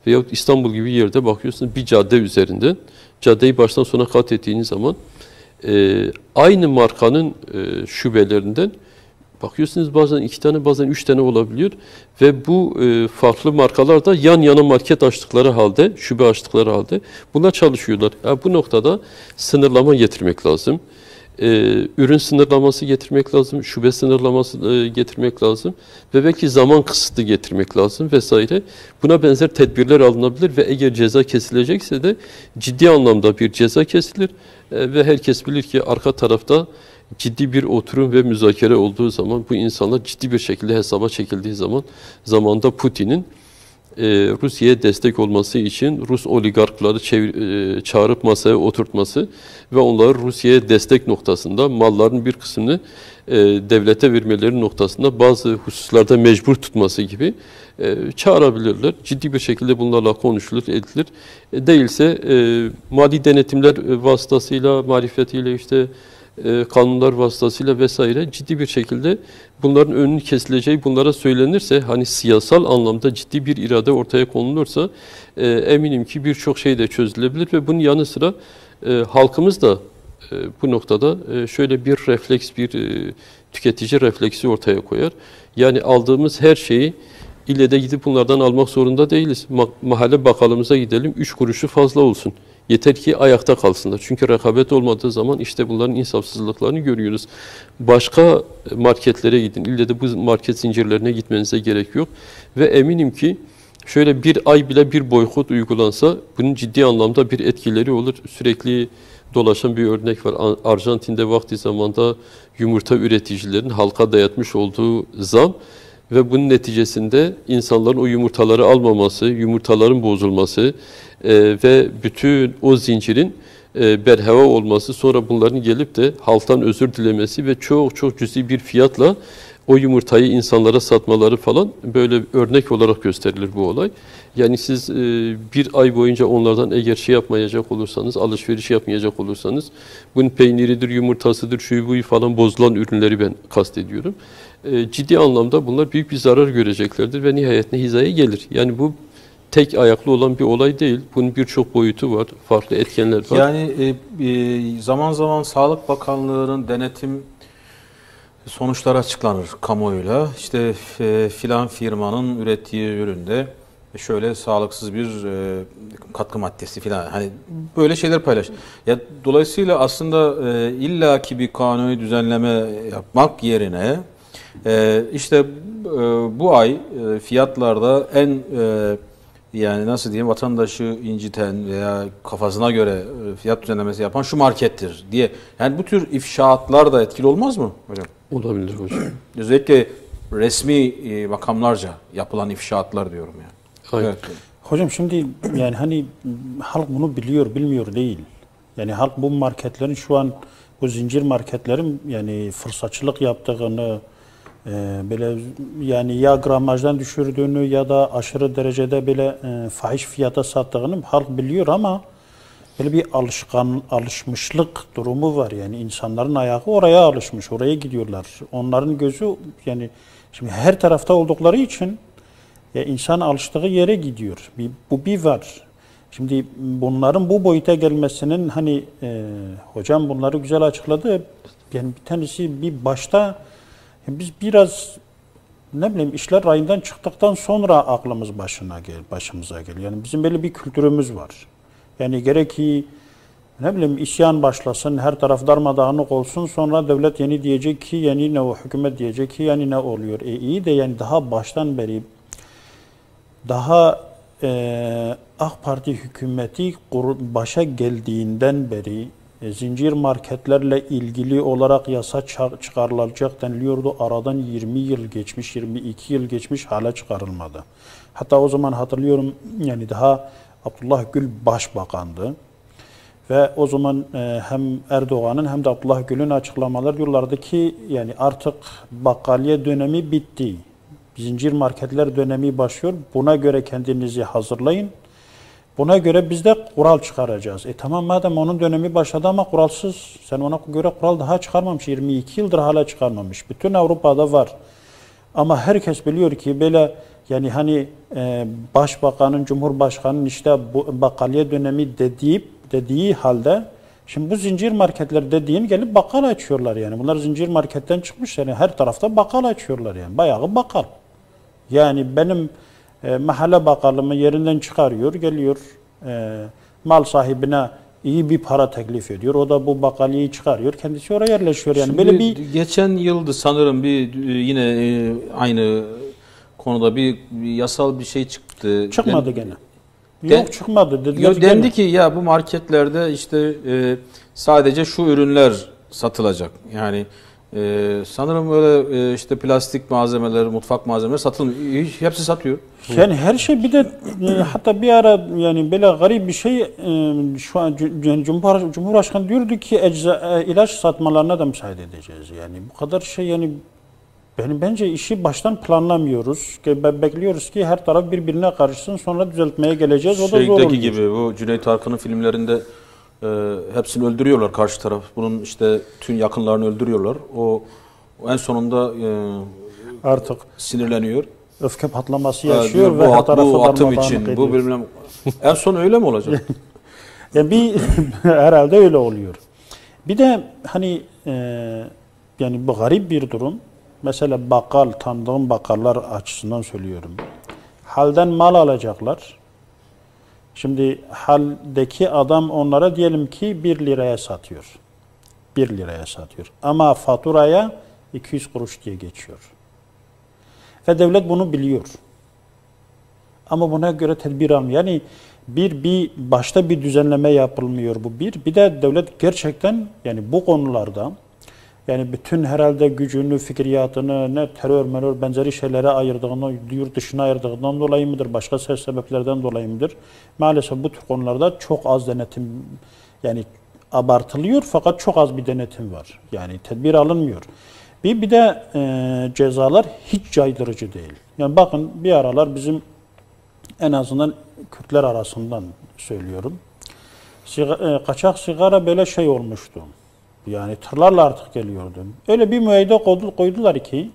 Veyahut İstanbul gibi yerde bakıyorsunuz bir cadde üzerinden. Caddeyi baştan sona kat ettiğiniz zaman aynı markanın şubelerinden bakıyorsunuz bazen 2 tane bazen 3 tane olabiliyor ve bu farklı markalar da yan yana market açtıkları halde, şube açtıkları halde bunlar çalışıyorlar. Yani bu noktada sınırlama getirmek lazım. Ürün sınırlaması getirmek lazım, şube sınırlaması getirmek lazım ve belki zaman kısıtı getirmek lazım vesaire. Buna benzer tedbirler alınabilir ve eğer ceza kesilecekse de ciddi anlamda bir ceza kesilir ve herkes bilir ki arka tarafta ciddi bir oturum ve müzakere olduğu zaman bu insanlar ciddi bir şekilde hesaba çekildiği zaman zamanda Putin'in Rusya'ya destek olması için Rus oligarkları çağırıp masaya oturtması ve onları Rusya'ya destek noktasında malların bir kısmını devlete vermeleri noktasında bazı hususlarda mecbur tutması gibi çağırabilirler. Ciddi bir şekilde bunlarla konuşulur, edilir. Değilse mali denetimler vasıtasıyla, marifetiyle işte kanunlar vasıtasıyla vesaire ciddi bir şekilde bunların önünün kesileceği bunlara söylenirse hani siyasal anlamda ciddi bir irade ortaya konulursa eminim ki birçok şey de çözülebilir ve bunun yanı sıra halkımız da bu noktada şöyle bir refleks, bir tüketici refleksi ortaya koyar. Yani aldığımız her şeyi ille de gidip bunlardan almak zorunda değiliz. Mahalle bakkalımıza gidelim 3 kuruşu fazla olsun. Yeter ki ayakta kalsınlar. Çünkü rekabet olmadığı zaman işte bunların insafsızlıklarını görüyoruz. Başka marketlere gidin. İlle de bu market zincirlerine gitmenize gerek yok. Ve eminim ki şöyle bir ay bile bir boykot uygulansa bunun ciddi anlamda bir etkileri olur. Sürekli dolaşan bir örnek var. Arjantin'de vakti zamanda yumurta üreticilerin halka dayatmış olduğu zam ve bunun neticesinde insanların o yumurtaları almaması, yumurtaların bozulması ve bütün o zincirin berhava olması, sonra bunların gelip de halktan özür dilemesi ve çok çok cüzi bir fiyatla o yumurtayı insanlara satmaları falan böyle örnek olarak gösterilir bu olay. Yani siz bir ay boyunca onlardan eğer şey yapmayacak olursanız, alışveriş yapmayacak olursanız, bunun peyniridir, yumurtasıdır, şu buyu falan bozulan ürünleri ben kastediyorum. Ciddi anlamda bunlar büyük bir zarar göreceklerdir ve nihayetinde hizaya gelir. Yani bu tek ayaklı olan bir olay değil. Bunun birçok boyutu var, farklı etkenler var. Yani zaman zaman Sağlık Bakanlığı'nın denetim sonuçları açıklanır kamuoyuyla. İşte filan firmanın ürettiği üründe şöyle sağlıksız bir katkı maddesi filan. Hani böyle şeyler paylaş. Ya dolayısıyla aslında illaki bir kanuni düzenleme yapmak yerine işte bu ay fiyatlarda en yani nasıl diyeyim vatandaşı inciten veya kafasına göre fiyat düzenlemesi yapan şu markettir diye. Yani bu tür ifşaatlar da etkili olmaz mı hocam? Olabilir hocam. Özellikle resmi makamlarca yapılan ifşaatlar diyorum yani. Aynen. Evet. Hocam şimdi yani hani halk bunu biliyor, bilmiyor değil. Yani halk bu marketlerin şu an bu zincir marketlerin yani fırsatçılık yaptığını böyle yani ya gramajdan düşürdüğünü ya da aşırı derecede böyle fahiş fiyata sattığını halk biliyor ama böyle bir alışmışlık durumu var yani insanların ayağı oraya alışmış, oraya gidiyorlar. Onların gözü yani şimdi her tarafta oldukları için ya insan alıştığı yere gidiyor. Bu bir var. Şimdi bunların bu boyuta gelmesinin hani hocam bunları güzel açıkladı. Yani bir tanesi bir başta biz biraz ne bileyim işler rayından çıktıktan sonra aklımız başımıza geliyor. Yani bizim böyle bir kültürümüz var. Yani gerek ki ne bileyim isyan başlasın, her taraf darmadağınık olsun, sonra devlet yeni diyecek ki yeni ne o hükümet diyecek ki yani ne oluyor. İyi de yani daha baştan beri daha AK Parti hükümeti başa geldiğinden beri zincir marketlerle ilgili olarak yasa çıkarılacak deniliyordu. Aradan 20 yıl geçmiş, 22 yıl geçmiş hala çıkarılmadı. Hatta o zaman hatırlıyorum yani daha Abdullah Gül başbakandı. Ve o zaman hem Erdoğan'ın hem de Abdullah Gül'ün açıklamaları diyorlardı ki yani artık bakkaliye dönemi bitti. Zincir marketler dönemi başlıyor. Buna göre kendinizi hazırlayın. Buna göre biz de kural çıkaracağız. Tamam, madem onun dönemi başladı ama kuralsız, sen ona göre kural daha çıkarmamış. 22 yıldır hala çıkarmamış. Bütün Avrupa'da var. Ama herkes biliyor ki böyle, yani hani başbakanın, cumhurbaşkanının işte bu bakkaliye dönemi dediği halde, şimdi bu zincir marketler dediğin gelip bakkal açıyorlar yani. Bunlar zincir marketten çıkmış, yani her tarafta bakkal açıyorlar yani. Bayağı bakkal. Yani benim mahalle bakkalımı yerinden çıkarıyor, geliyor mal sahibine iyi bir para teklif ediyor. O da bu bakkaliyeyi çıkarıyor, kendisi oraya yerleşiyor. Yani Şimdi böyle bir geçen yıldı sanırım bir yine aynı konuda bir yasal bir şey çıktı. çıkmadı gene. Den- Yok, çıkmadı. Dediler Dendi gene. ki ya bu marketlerde işte sadece şu ürünler satılacak. Yani sanırım öyle işte plastik malzemeler, mutfak malzemeleri satılmıyor. Hepsi satıyor. Yani her şey, bir de hatta bir ara yani böyle garip bir şey, şu an Cumhurbaşkanı diyordu ki ilaç satmalarına da müsaade edeceğiz. Yani bu kadar şey, yani bence işi baştan planlamıyoruz. Bekliyoruz ki her taraf birbirine karışsın, sonra düzeltmeye geleceğiz. O da zor oluyor. Şeydeki gibi bu Cüneyt Arkın'ın filmlerinde hepsini öldürüyorlar karşı taraf. Bunun işte tüm yakınlarını öldürüyorlar. O en sonunda Artık sinirleniyor. öfke patlaması Diyor, yaşıyor ve her tarafı bu atım darmadağınık için, ediyor. bu bilmem. En son öyle mi olacak? Yani bir herhalde öyle oluyor. Bir de hani yani bu garip bir durum. Mesela bakkal, tanıdığım bakkallar açısından söylüyorum. Halden mal alacaklar. Şimdi haldeki adam onlara diyelim ki 1 liraya satıyor. 1 liraya satıyor. Ama faturaya 200 kuruş diye geçiyor. Ve devlet bunu biliyor. Ama buna göre tedbir almıyor. Yani bir başta bir düzenleme yapılmıyor bu bir. Bir de devlet gerçekten yani bu konularda yani bütün herhalde gücünü, fikriyatını ne terör benzeri şeylere ayırdığını, yurt dışına ayırdığından dolayı mıdır, başka sebeplerden dolayı mıdır? Maalesef bu tür konularda çok az denetim, yani abartılıyor fakat çok az bir denetim var. Yani tedbir alınmıyor. Bir de cezalar hiç caydırıcı değil. Yani bakın bir aralar bizim en azından Kürtler arasından söylüyorum. Kaçak sigara böyle şey olmuştu. Yani tırlarla artık geliyordu. Öyle bir müeyyide koydular ki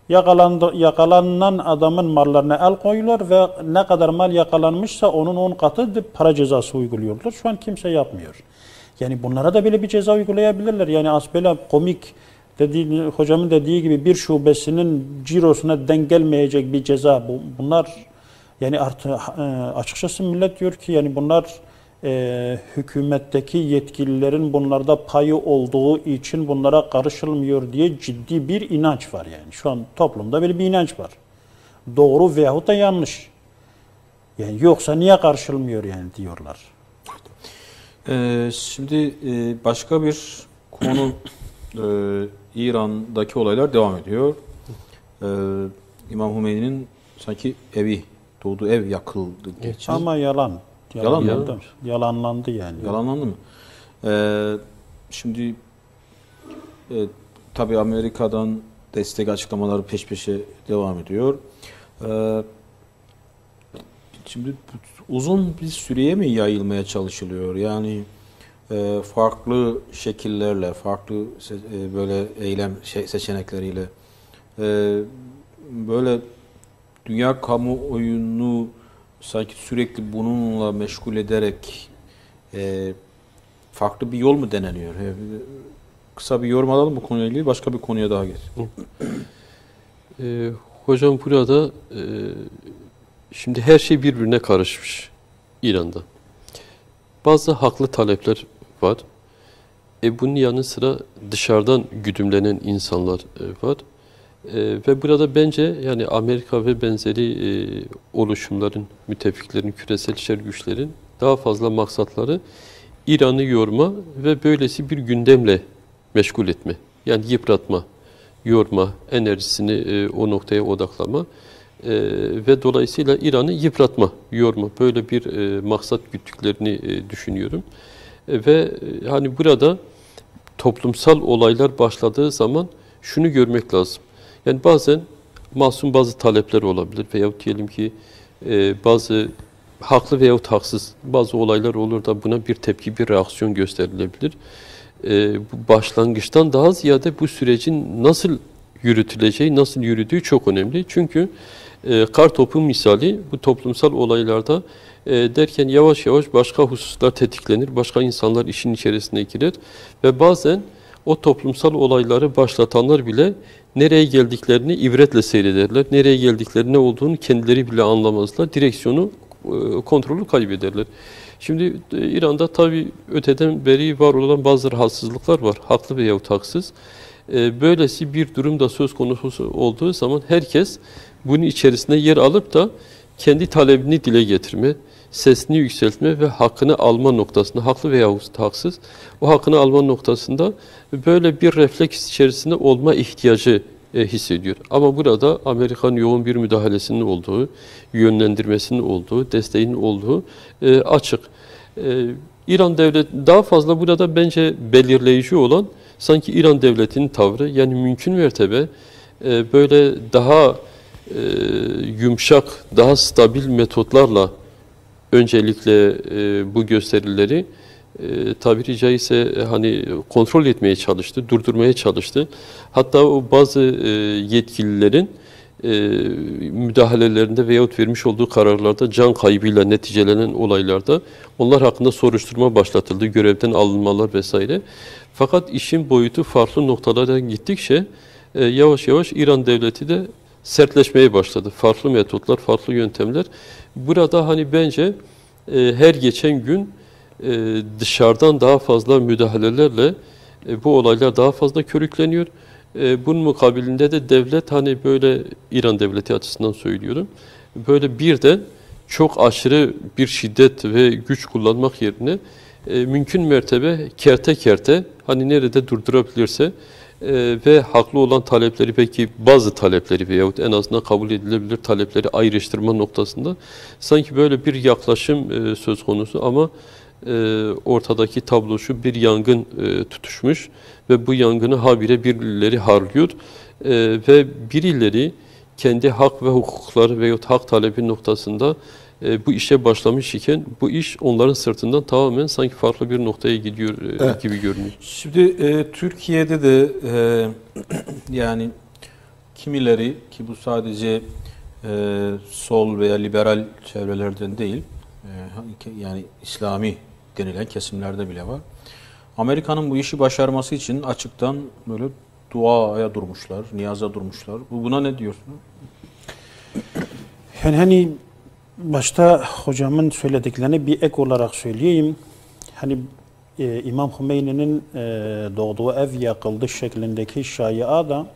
yakalanan adamın mallarına el koyuyorlar ve ne kadar mal yakalanmışsa onun 10 katı para cezası uyguluyorlar. Şu an kimse yapmıyor. Yani bunlara da böyle bir ceza uygulayabilirler. Yani böyle komik hocamın dediği gibi bir şubesinin cirosuna denk gelmeyecek bir ceza. Bunlar yani artık açıkçası millet diyor ki yani bunlar hükümetteki yetkililerin bunlarda payı olduğu için bunlara karışılmıyor diye ciddi bir inanç var yani. Şu an toplumda böyle bir inanç var. Doğru veyahut da yanlış. Yani yoksa niye karışılmıyor yani diyorlar. Şimdi başka bir konu, İran'daki olaylar devam ediyor. İmam Hümeyni'nin sanki doğduğu ev yakıldı geçen. Ama yalan. Yalanlandı. Yalanlandı yani. Yalanlandı mı? Şimdi tabii Amerika'dan destek açıklamaları peş peşe devam ediyor. Şimdi uzun bir süreye mi yayılmaya çalışılıyor? Yani farklı şekillerle, farklı böyle eylem seçenekleriyle böyle dünya kamuoyunu sanki sürekli bununla meşgul ederek farklı bir yol mu deneniyor? Kısa bir yorum alalım bu konuyla ilgili. Başka bir konuya daha geçelim. Hocam burada şimdi her şey birbirine karışmış İran'da. Bazı haklı talepler var. Bunun yanı sıra dışarıdan güdümlenen insanlar var. Ve burada bence yani Amerika ve benzeri oluşumların, müttefiklerin, küresel şer güçlerin daha fazla maksatları İran'ı yorma ve böylesi bir gündemle meşgul etme. Yani yıpratma, yorma, enerjisini o noktaya odaklama ve dolayısıyla İran'ı yıpratma, yorma. Böyle bir maksat güttüklerini düşünüyorum. Ve hani burada toplumsal olaylar başladığı zaman şunu görmek lazım. Yani bazen masum bazı talepler olabilir veyahut diyelim ki bazı haklı veyahut haksız bazı olaylar olur da buna bir tepki, bir reaksiyon gösterilebilir. Bu başlangıçtan daha ziyade bu sürecin nasıl yürütüleceği, nasıl yürüdüğü çok önemli. Çünkü kartopu misali bu toplumsal olaylarda derken yavaş yavaş başka hususlar tetiklenir, başka insanlar işin içerisine girer ve bazen o toplumsal olayları başlatanlar bile nereye geldiklerini ibretle seyrederler. Nereye geldikleri ne olduğunu kendileri bile anlamazlar. Direksiyonu, kontrolü kaybederler. Şimdi İran'da tabii öteden beri var olan bazı rahatsızlıklar var. Haklı veyahut haksız. Böylesi bir durumda söz konusu olduğu zaman herkes bunun içerisine yer alıp da kendi talebini dile getirme, sesini yükseltme ve hakkını alma noktasında, haklı veyahut haksız, o hakkını alma noktasında böyle bir refleks içerisinde olma ihtiyacı hissediyor. Ama burada Amerikan yoğun bir müdahalesinin olduğu, yönlendirmesinin olduğu, desteğinin olduğu açık. İran devleti daha fazla burada bence belirleyici olan sanki İran devletinin tavrı, yani mümkün mertebe böyle daha yumuşak, daha stabil metotlarla öncelikle bu gösterileri tabiri caizse hani kontrol etmeye çalıştı, durdurmaya çalıştı. Hatta o bazı yetkililerin müdahalelerinde veyahut vermiş olduğu kararlarda can kaybıyla neticelenen olaylarda onlar hakkında soruşturma başlatıldı, görevden alınmalar vesaire. Fakat işin boyutu farklı noktalara gittikçe yavaş yavaş İran devleti de sertleşmeye başladı. Farklı metotlar, farklı yöntemler. Burada hani bence her geçen gün dışarıdan daha fazla müdahalelerle bu olaylar daha fazla körükleniyor. Bunun mukabilinde de devlet hani böyle İran devleti açısından söylüyorum. Böyle birden çok aşırı bir şiddet ve güç kullanmak yerine mümkün mertebe kerte kerte hani nerede durdurabilirse ve haklı olan talepleri belki bazı talepleri veyahut en azından kabul edilebilir talepleri ayrıştırma noktasında sanki böyle bir yaklaşım söz konusu ama ortadaki tablo şu bir yangın tutuşmuş ve bu yangını habire birileri harlıyor ve birileri kendi hak ve hukukları veyahut hak talebi noktasında bu işe başlamış iken bu iş onların sırtından tamamen sanki farklı bir noktaya gidiyor evet. gibi görünüyor. Şimdi Türkiye'de de yani kimileri ki bu sadece sol veya liberal çevrelerden değil yani İslami denilen kesimlerde bile var. Amerika'nın bu işi başarması için açıktan böyle duaya durmuşlar, niyaza durmuşlar. Buna ne diyorsun? Yani hani başta hocamın söylediklerini bir ek olarak söyleyeyim. Hani İmam Hümeyni'nin doğduğu ev yakıldı şeklindeki şaia da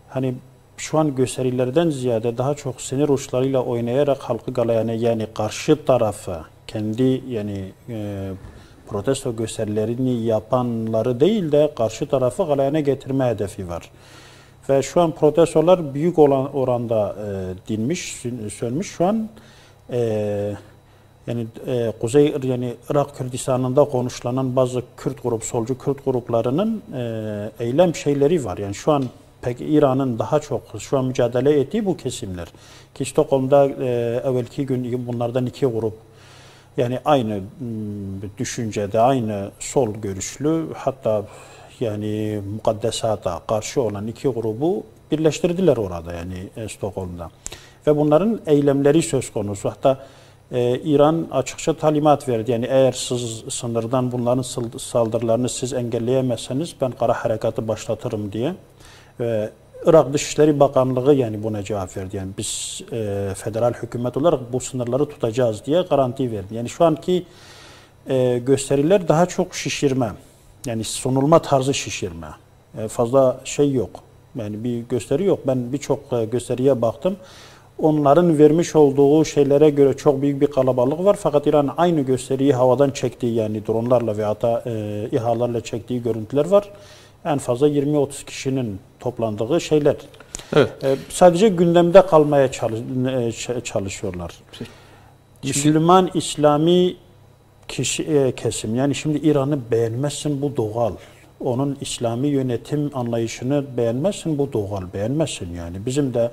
hani şu an gösterilerden ziyade daha çok sinir uçlarıyla oynayarak halkı galayana yani karşı tarafı kendi yani protesto gösterilerini yapanları değil de karşı tarafı galayana getirme hedefi var. Ve şu an protestolar büyük olan oranda dinmiş, sönmüş. Şu an yani Kuzey yani Irak Kürdistan'ında konuşulan bazı Kürt grup, solcu Kürt gruplarının eylem şeyleri var. Yani şu an pek İran'ın daha çok şu an mücadele ettiği bu kesimler. Ki Stockholm'da evvelki gün bunlardan iki grup yani aynı düşüncede, aynı sol görüşlü hatta yani mukaddesata karşı olan iki grubu birleştirdiler orada yani Stockholm'da. Ve bunların eylemleri söz konusu. Hatta İran açıkça talimat verdi. Yani eğer siz sınırdan bunların saldırılarını siz engelleyemezseniz ben kara harekatı başlatırım diye. Irak Dışişleri Bakanlığı yani buna cevap verdi. Yani biz federal hükümet olarak bu sınırları tutacağız diye garanti verdi. Yani şu anki gösteriler daha çok şişirme. Yani sunulma tarzı şişirme. Fazla şey yok. Yani bir gösteri yok. Ben birçok gösteriye baktım. Onların vermiş olduğu şeylere göre çok büyük bir kalabalık var. Fakat İran aynı gösteriyi havadan çektiği yani dronlarla veya da İHA'larla çektiği görüntüler var. En fazla 20-30 kişinin toplandığı şeyler. Evet. Sadece gündemde kalmaya çalışıyorlar. Müslüman, İslami kesim. Yani şimdi İran'ı beğenmezsin bu doğal. Onun İslami yönetim anlayışını beğenmezsin bu doğal. Beğenmezsin yani. Bizim de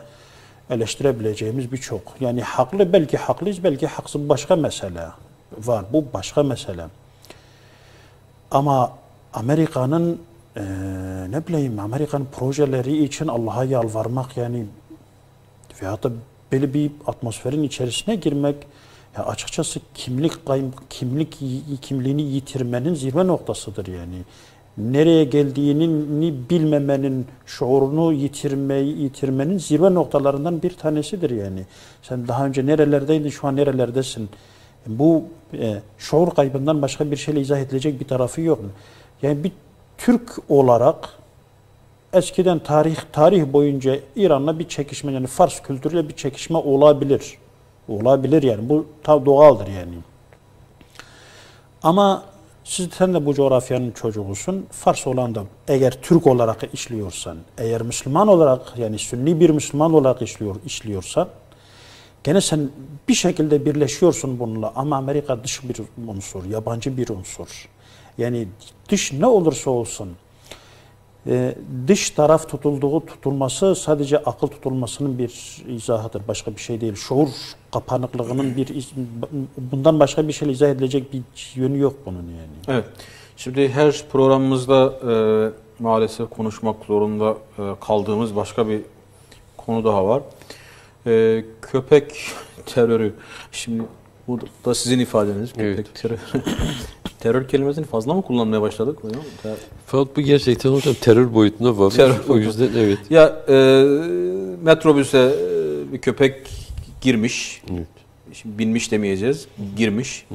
eleştirebileceğimiz birçok. Yani haklı, belki haklıyız, belki haksız, başka mesele var. Bu başka mesele. Ama Amerika'nın ne bileyim, Amerika'nın projeleri için Allah'a yalvarmak, yani veyahut da böyle bir atmosferin içerisine girmek, ya açıkçası kimliğini yitirmenin zirve noktasıdır yani. Nereye geldiğini bilmemenin, şuurunu yitirmenin zirve noktalarından bir tanesidir yani. Sen daha önce nerelerdeydin, şu an nerelerdesin? Bu şuur kaybından başka bir şeyle izah edilecek bir tarafı yok. Yani bir Türk olarak eskiden tarih boyunca İran'la bir çekişme, yani Fars kültürüyle bir çekişme olabilir. Olabilir yani. Bu doğaldır yani. Ama sen de bu coğrafyanın çocuğusun. Fars olan da eğer Türk olarak işliyorsan, eğer Müslüman olarak, yani Sünni bir Müslüman olarak işliyorsan, gene sen bir şekilde birleşiyorsun bununla. Ama Amerika dış bir unsur, yabancı bir unsur. Yani dış ne olursa olsun, dış taraf tutulması sadece akıl tutulmasının bir izahıdır. Başka bir şey değil. Şuur kapanıklığının bundan başka bir şey izah edilecek bir yönü yok bunun yani. Evet. Şimdi her programımızda maalesef konuşmak zorunda kaldığımız başka bir konu daha var. Köpek terörü. Şimdi bu da sizin ifadeniz. Köpek terörü. Terör kelimesini fazla mı kullanmaya başladık? Fakat bu gerçekten hocam terör boyutuna var. O yüzden evet. Ya metrobüse bir köpek girmiş. Evet. Şimdi binmiş demeyeceğiz. Girmiş.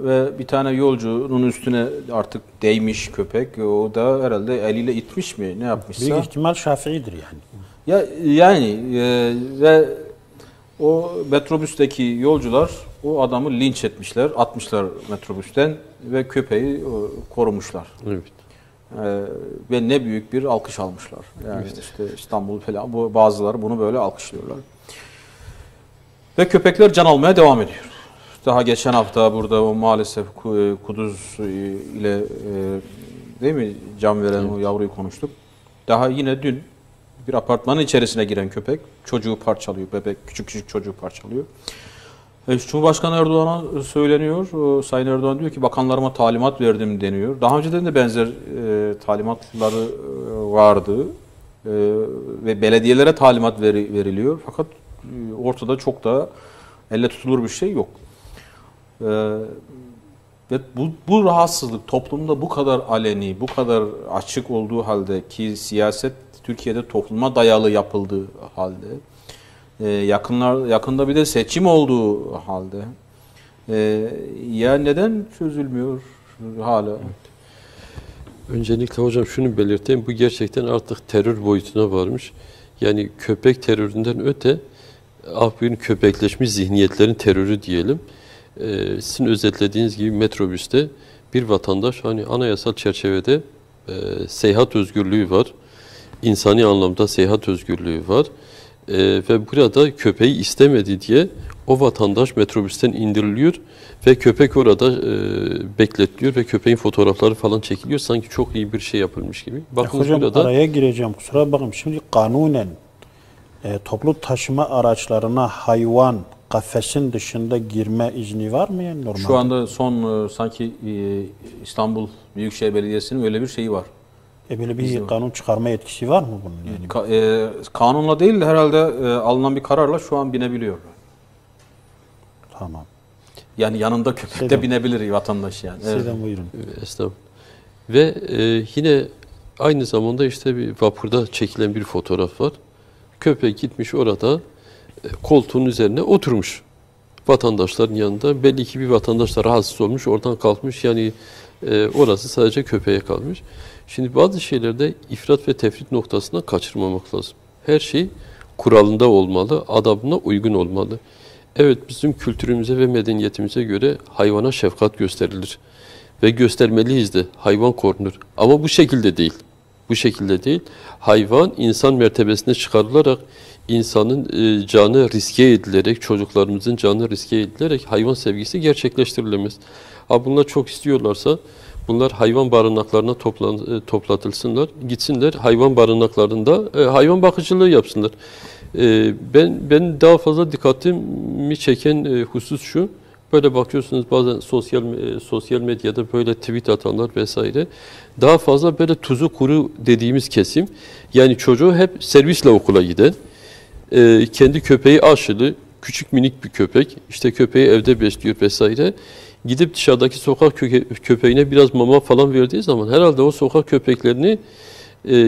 Ve bir tane yolcunun üstüne artık değmiş köpek. O da herhalde eliyle itmiş mi? Ne yapmışsa? Büyük ihtimal Şafii'dir yani. Ya yani ve o metrobüsteki yolcular o adamı linç etmişler, atmışlar metrobüsten ve köpeği korumuşlar. Evet. Ve ne büyük bir alkış almışlar. Yani evet. İşte İstanbul falan, bazıları bunu böyle alkışlıyorlar. Ve köpekler can almaya devam ediyor. Daha geçen hafta burada o maalesef kuduz ile değil mi can veren evet. O yavruyu konuştuk. Daha yine dün bir apartmanın içerisine giren köpek çocuğu parçalıyor. Bebek küçük çocuğu parçalıyor. Cumhurbaşkanı Erdoğan'a söyleniyor. Sayın Erdoğan diyor ki bakanlarıma talimat verdim deniyor. Daha önceden de benzer talimatları vardı. Ve belediyelere talimat veriliyor. Fakat ortada çok da elle tutulur bir şey yok. Ve bu rahatsızlık toplumda bu kadar aleni, bu kadar açık olduğu halde ki siyaset Türkiye'de topluma dayalı yapıldığı halde, yakında bir de seçim olduğu halde, ya neden çözülmüyor hala? Evet. Öncelikle hocam şunu belirteyim, bu gerçekten artık terör boyutuna varmış. Yani köpek teröründen öte, bugün köpekleşmiş zihniyetlerin terörü diyelim. Sizin özetlediğiniz gibi metrobüste bir vatandaş hani anayasal çerçevede seyahat özgürlüğü var. İnsani anlamda seyahat özgürlüğü var. Ve burada köpeği istemedi diye o vatandaş metrobüsten indiriliyor ve köpek orada bekletiliyor ve köpeğin fotoğrafları falan çekiliyor. Sanki çok iyi bir şey yapılmış gibi. Bakın hocam burada, araya gireceğim, kusura bakın. Şimdi kanunen toplu taşıma araçlarına hayvan kafesin dışında girme izni var mı yani normalde? Şu anda son sanki İstanbul Büyükşehir Belediyesi'nin öyle bir şeyi var. Böyle bir kanun çıkarma yetkisi var mı bunun? Yani? Kanunla değil de herhalde alınan bir kararla şu an binebiliyor. Tamam. Yani yanında köpek de binebilir vatandaş yani. Sizden evet. Buyurun. Estağfurullah. Ve yine aynı zamanda işte bir vapurda çekilen bir fotoğraf var. Köpek gitmiş orada koltuğun üzerine oturmuş. Vatandaşların yanında. Belli ki bir vatandaş da rahatsız olmuş. Oradan kalkmış. Yani orası sadece köpeğe kalmış. Şimdi bazı şeylerde ifrat ve tefrit noktasından kaçırmamak lazım. Her şey kuralında olmalı, adabına uygun olmalı. Evet, bizim kültürümüze ve medeniyetimize göre hayvana şefkat gösterilir. Ve göstermeliyiz de, hayvan korunur. Ama bu şekilde değil. Bu şekilde değil. Hayvan insan mertebesine çıkarılarak, insanın canı riske edilerek, çocuklarımızın canı riske edilerek hayvan sevgisi gerçekleştirilemez. Bunlar çok istiyorlarsa Bunlar hayvan barınaklarına toplatılsınlar. Gitsinler hayvan barınaklarında hayvan bakıcılığı yapsınlar. Ben daha fazla dikkatimi çeken husus şu. Böyle bakıyorsunuz bazen sosyal medyada böyle tweet atanlar vesaire. Daha fazla böyle tuzu kuru dediğimiz kesim. Yani çocuğu hep servisle okula giden, kendi köpeği aşılı, küçük minik bir köpek. İşte köpeği evde besliyor vesaire. Gidip dışarıdaki sokak köpeğine biraz mama falan verdiği zaman herhalde o sokak köpeklerini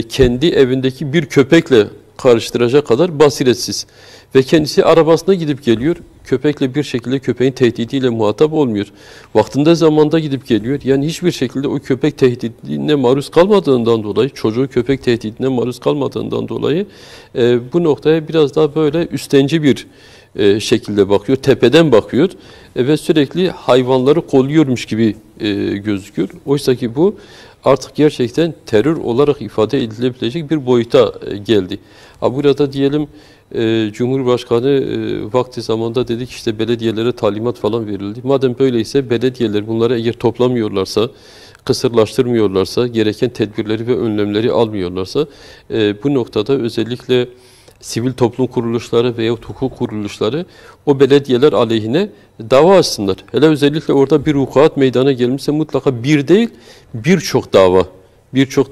kendi evindeki bir köpekle karıştıracak kadar basiretsiz. Ve kendisi arabasına gidip geliyor. Köpekle bir şekilde köpeğin tehdidiyle muhatap olmuyor. Vaktinde zamanda gidip geliyor. Yani hiçbir şekilde o köpek tehdidine maruz kalmadığından dolayı, çocuğu köpek tehdidine maruz kalmadığından dolayı bu noktaya biraz daha böyle üstenci bir şekilde bakıyor, tepeden bakıyor ve sürekli hayvanları kolluyormuş gibi gözüküyor. Oysa ki bu artık gerçekten terör olarak ifade edilebilecek bir boyuta geldi. Burada diyelim Cumhurbaşkanı vakti zamanda dedik işte belediyelere talimat falan verildi. Madem böyleyse belediyeler bunları eğer toplamıyorlarsa, kısırlaştırmıyorlarsa, gereken tedbirleri ve önlemleri almıyorlarsa bu noktada özellikle sivil toplum kuruluşları veyahut hukuk kuruluşları o belediyeler aleyhine dava açsınlar. Hele özellikle orada bir vukuat meydana gelmişse mutlaka bir değil birçok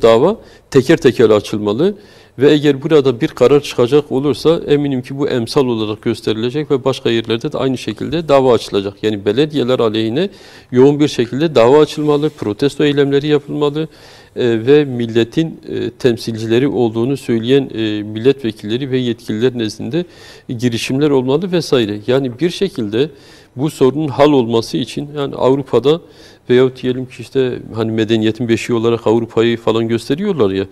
dava teker teker açılmalı ve eğer burada bir karar çıkacak olursa eminim ki bu emsal olarak gösterilecek ve başka yerlerde de aynı şekilde dava açılacak. Yani belediyeler aleyhine yoğun bir şekilde dava açılmalı, protesto eylemleri yapılmalı ve milletin temsilcileri olduğunu söyleyen milletvekilleri ve yetkililer nezdinde girişimler olmalı vesaire. Yani bir şekilde bu sorunun hal olması için yani Avrupa'da veyahut diyelim ki işte hani medeniyetin beşiği olarak Avrupa'yı falan gösteriyorlar ya.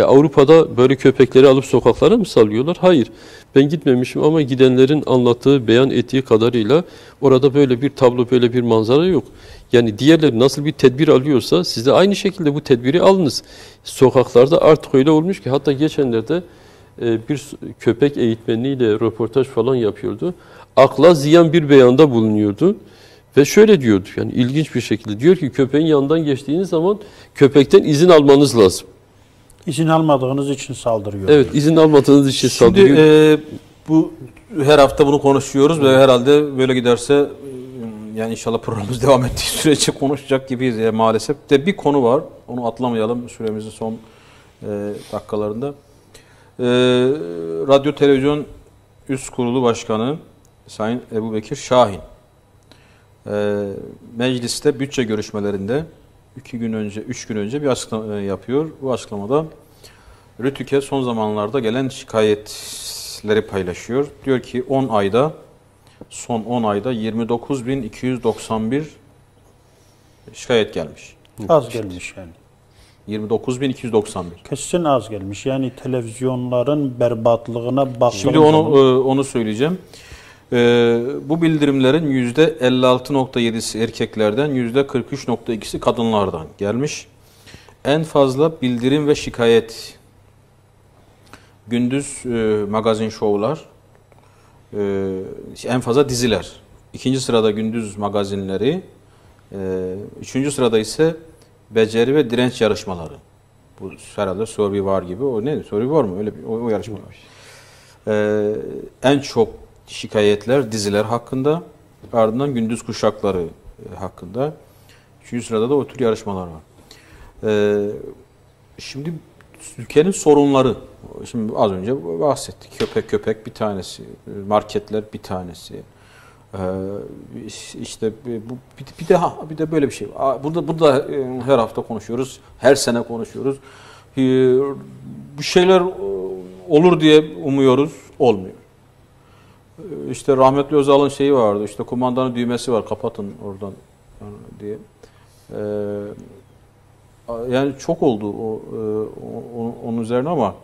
Avrupa'da böyle köpekleri alıp sokaklara mı salıyorlar? Hayır. Ben gitmemişim ama gidenlerin anlattığı, beyan ettiği kadarıyla orada böyle bir tablo, böyle bir manzara yok. Yani diğerleri nasıl bir tedbir alıyorsa siz de aynı şekilde bu tedbiri alınız. Sokaklarda artık öyle olmuş ki hatta geçenlerde bir köpek eğitmeniyle röportaj falan yapıyordu. Akla ziyan bir beyanda bulunuyordu. Ve şöyle diyordu yani ilginç bir şekilde diyor ki köpeğin yanından geçtiğiniz zaman köpekten izin almanız lazım. İzin almadığınız için saldırıyor. Evet, izin almadığınız için saldırıyor. Şimdi bu her hafta bunu konuşuyoruz ve herhalde böyle giderse yani inşallah programımız devam ettiği sürece konuşacak gibiyiz maalesef. De bir konu var. Onu atlamayalım süremizin son dakikalarında. Radyo Televizyon Üst Kurulu Başkanı Sayın Ebubekir Şahin mecliste bütçe görüşmelerinde 3 gün önce bir açıklama yapıyor. Bu açıklamada RTÜK'e son zamanlarda gelen şikayetleri paylaşıyor. Diyor ki son 10 ayda 29.291 şikayet gelmiş. Az gelmiş yani. 29.291. Kesin az gelmiş. Yani televizyonların berbatlığına baktığım Şimdi onu söyleyeceğim. Bu bildirimlerin %56.7'si erkeklerden, %43.2'si kadınlardan gelmiş. En fazla bildirim ve şikayet gündüz magazin şovlar, en fazla diziler. 2. sırada gündüz magazinleri, 3. sırada ise beceri ve direnç yarışmaları. Bu herhalde Survivor gibi. O ne? Survivor mu? Öyle bir o yarışma var. En çok şikayetler diziler hakkında, ardından gündüz kuşakları hakkında. 3. sırada da o tür yarışmalar var. Şimdi ülkenin sorunları, şimdi az önce bahsettik. Köpek bir tanesi, marketler bir tanesi. İşte bir de böyle bir şey. Burada her hafta konuşuyoruz, her sene konuşuyoruz. Bir şeyler olur diye umuyoruz, olmuyor. İşte rahmetli Özal'ın şeyi vardı, işte kumandanın düğmesi var, kapatın oradan diye. Yani çok oldu onun üzerine ama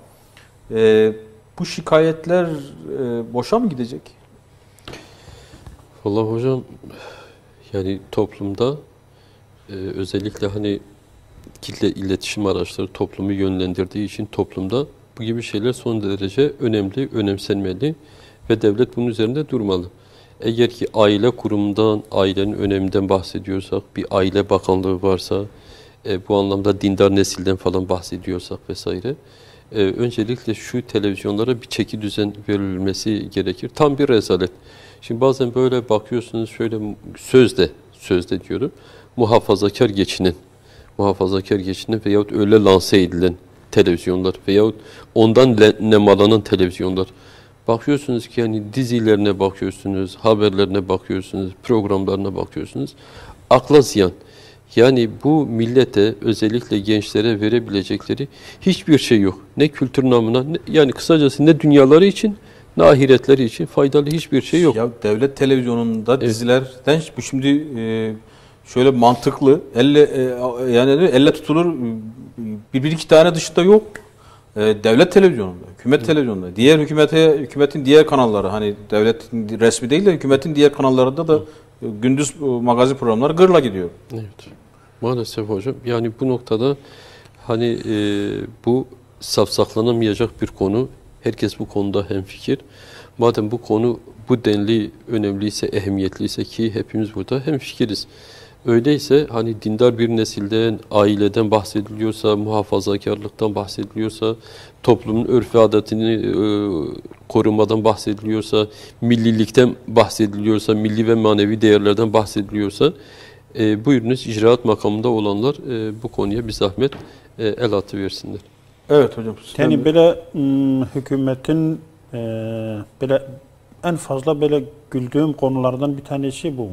bu şikayetler boşa mı gidecek? Vallahi hocam yani toplumda özellikle hani kitle iletişim araçları toplumu yönlendirdiği için toplumda bu gibi şeyler son derece önemli, önemsenmeli ve devlet bunun üzerinde durmalı. Eğer ki aile kurumundan, ailenin öneminden bahsediyorsak, bir aile bakanlığı varsa, bu anlamda dindar nesilden falan bahsediyorsak vesaire, öncelikle şu televizyonlara bir çeki düzen verilmesi gerekir. Tam bir rezalet. Şimdi bazen böyle bakıyorsunuz, şöyle sözde diyorum, muhafazakar geçinen veyahut öyle lanse edilen televizyonlar veyahut ondan nemalanan televizyonlar. Bakıyorsunuz ki yani dizilerine bakıyorsunuz, haberlerine bakıyorsunuz, programlarına bakıyorsunuz. Akla ziyan. Yani bu millete, özellikle gençlere verebilecekleri hiçbir şey yok. Ne kültür namına, yani kısacası ne dünyaları için, ne ahiretleri için faydalı hiçbir şey yok. Ya devlet televizyonunda dizilerden bu şimdi şöyle mantıklı, elle tutulur bir iki tane dışında yok. Devlet televizyonunda, hükümet televizyonunda, diğer hükümetin diğer kanalları, hani devletin resmi değil de hükümetin diğer kanallarında da gündüz magazin programları gırla gidiyor. Evet. Maalesef hocam. Yani bu noktada hani bu safsaklanamayacak bir konu. Herkes bu konuda hemfikir. Madem bu konu bu denli önemliyse, ehemmiyetliyse, ki hepimiz burada hemfikiriz. Öyleyse hani dindar bir nesilden, aileden bahsediliyorsa, muhafazakarlıktan bahsediliyorsa, toplumun örf ve adetini korumadan bahsediliyorsa, millilikten bahsediliyorsa, milli ve manevi değerlerden bahsediliyorsa, buyurunuz icraat makamında olanlar bu konuya bir zahmet el atıversinler. Evet hocam. Yani böyle hükümetin böyle en fazla böyle güldüğüm konulardan bir tanesi bu.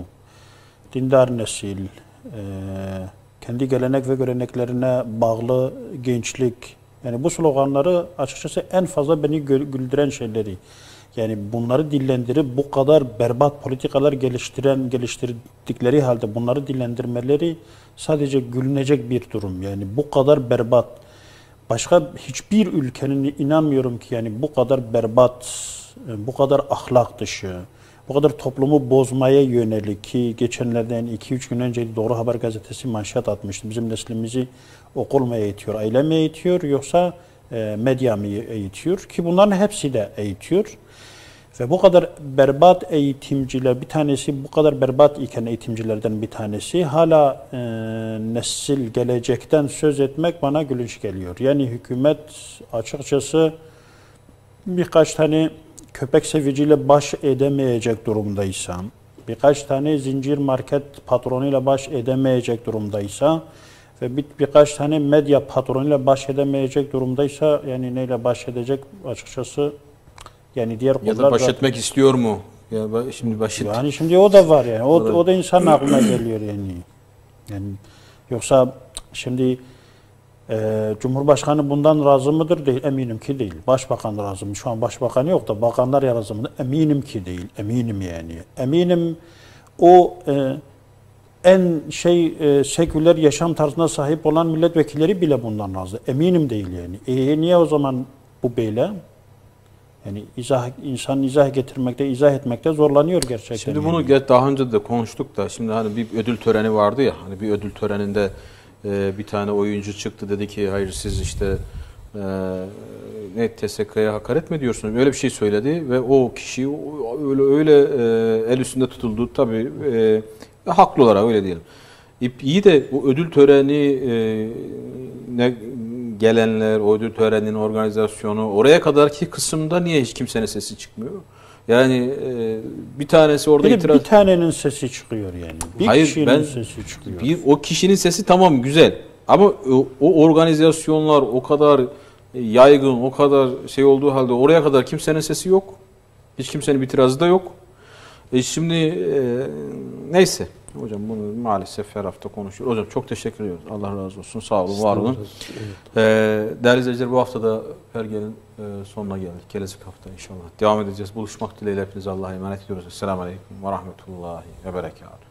Dindar nesil, kendi gelenek ve göreneklerine bağlı gençlik. Yani bu sloganları açıkçası en fazla beni güldüren şeyleri. Yani bunları dillendirip bu kadar berbat politikalar geliştirdikleri halde bunları dillendirmeleri sadece gülünecek bir durum. Yani bu kadar berbat. Başka hiçbir ülkenin inanmıyorum ki yani bu kadar berbat, bu kadar ahlak dışı, bu kadar toplumu bozmaya yönelik, ki geçenlerden 2-3 gün önce Doğru Haber gazetesi manşet atmıştı. Bizim neslimizi okul mu eğitiyor, aile mi eğitiyor yoksa medya mı eğitiyor? Ki bunların hepsi de eğitiyor. Ve bu kadar berbat eğitimciler, bir tanesi bu kadar berbat iken eğitimcilerden bir tanesi hala nesil gelecekten söz etmek bana gülünç geliyor. Yani hükümet açıkçası birkaç tane köpek seviciyle baş edemeyecek durumdaysa, birkaç tane zincir market patronuyla baş edemeyecek durumdaysa ve birkaç tane medya patronuyla baş edemeyecek durumdaysa, yani neyle baş edecek açıkçası, yani diğer ya da baş etmek istiyor mu? Ya şimdi yani şimdi o da var yani. O da insanın aklına geliyor yani. Yani yoksa şimdi Cumhurbaşkanı bundan razı mıdır? Değil. Eminim ki değil. Başbakan razı mı? Şu an başbakan yok da bakanlar razı mı? Eminim ki değil. Eminim yani. Eminim o en seküler yaşam tarzına sahip olan milletvekilleri bile bundan razı. Eminim değil yani. Niye o zaman bu böyle? Yani insan izah getirmekte, izah etmekte zorlanıyor gerçekten. Şimdi bunu daha önce de konuştuk da, şimdi hani bir ödül töreni vardı ya, hani bir ödül töreninde bir tane oyuncu çıktı, dedi ki hayır siz işte TSK'ya hakaret mi ediyorsunuz? Öyle bir şey söyledi ve o kişi öyle el üstünde tutuldu tabii, haklı olarak öyle diyelim. İyi de o ödül töreni gelenler, o ödül töreninin organizasyonu, oraya kadarki kısımda niye hiç kimsenin sesi çıkmıyor? Yani bir tanesi orada bir tanenin sesi çıkıyor yani. Bir kişinin sesi çıkıyor. O kişinin sesi tamam güzel. Ama o organizasyonlar o kadar yaygın, o kadar olduğu halde oraya kadar kimsenin sesi yok. Hiç kimsenin itirazı da yok. Şimdi neyse. Hocam bunu maalesef her hafta konuşuyoruz. Hocam çok teşekkür ediyoruz. Allah razı olsun. Sağ olun, var olun. Değerli izleyiciler, bu hafta da Pergel'in sonuna geldik. Gelecek hafta inşallah devam edeceğiz. Buluşmak dileğiyle hepinize Allah'a emanet ediyoruz. Esselamu Aleyküm ve Rahmetullahi ve Berekatuhu.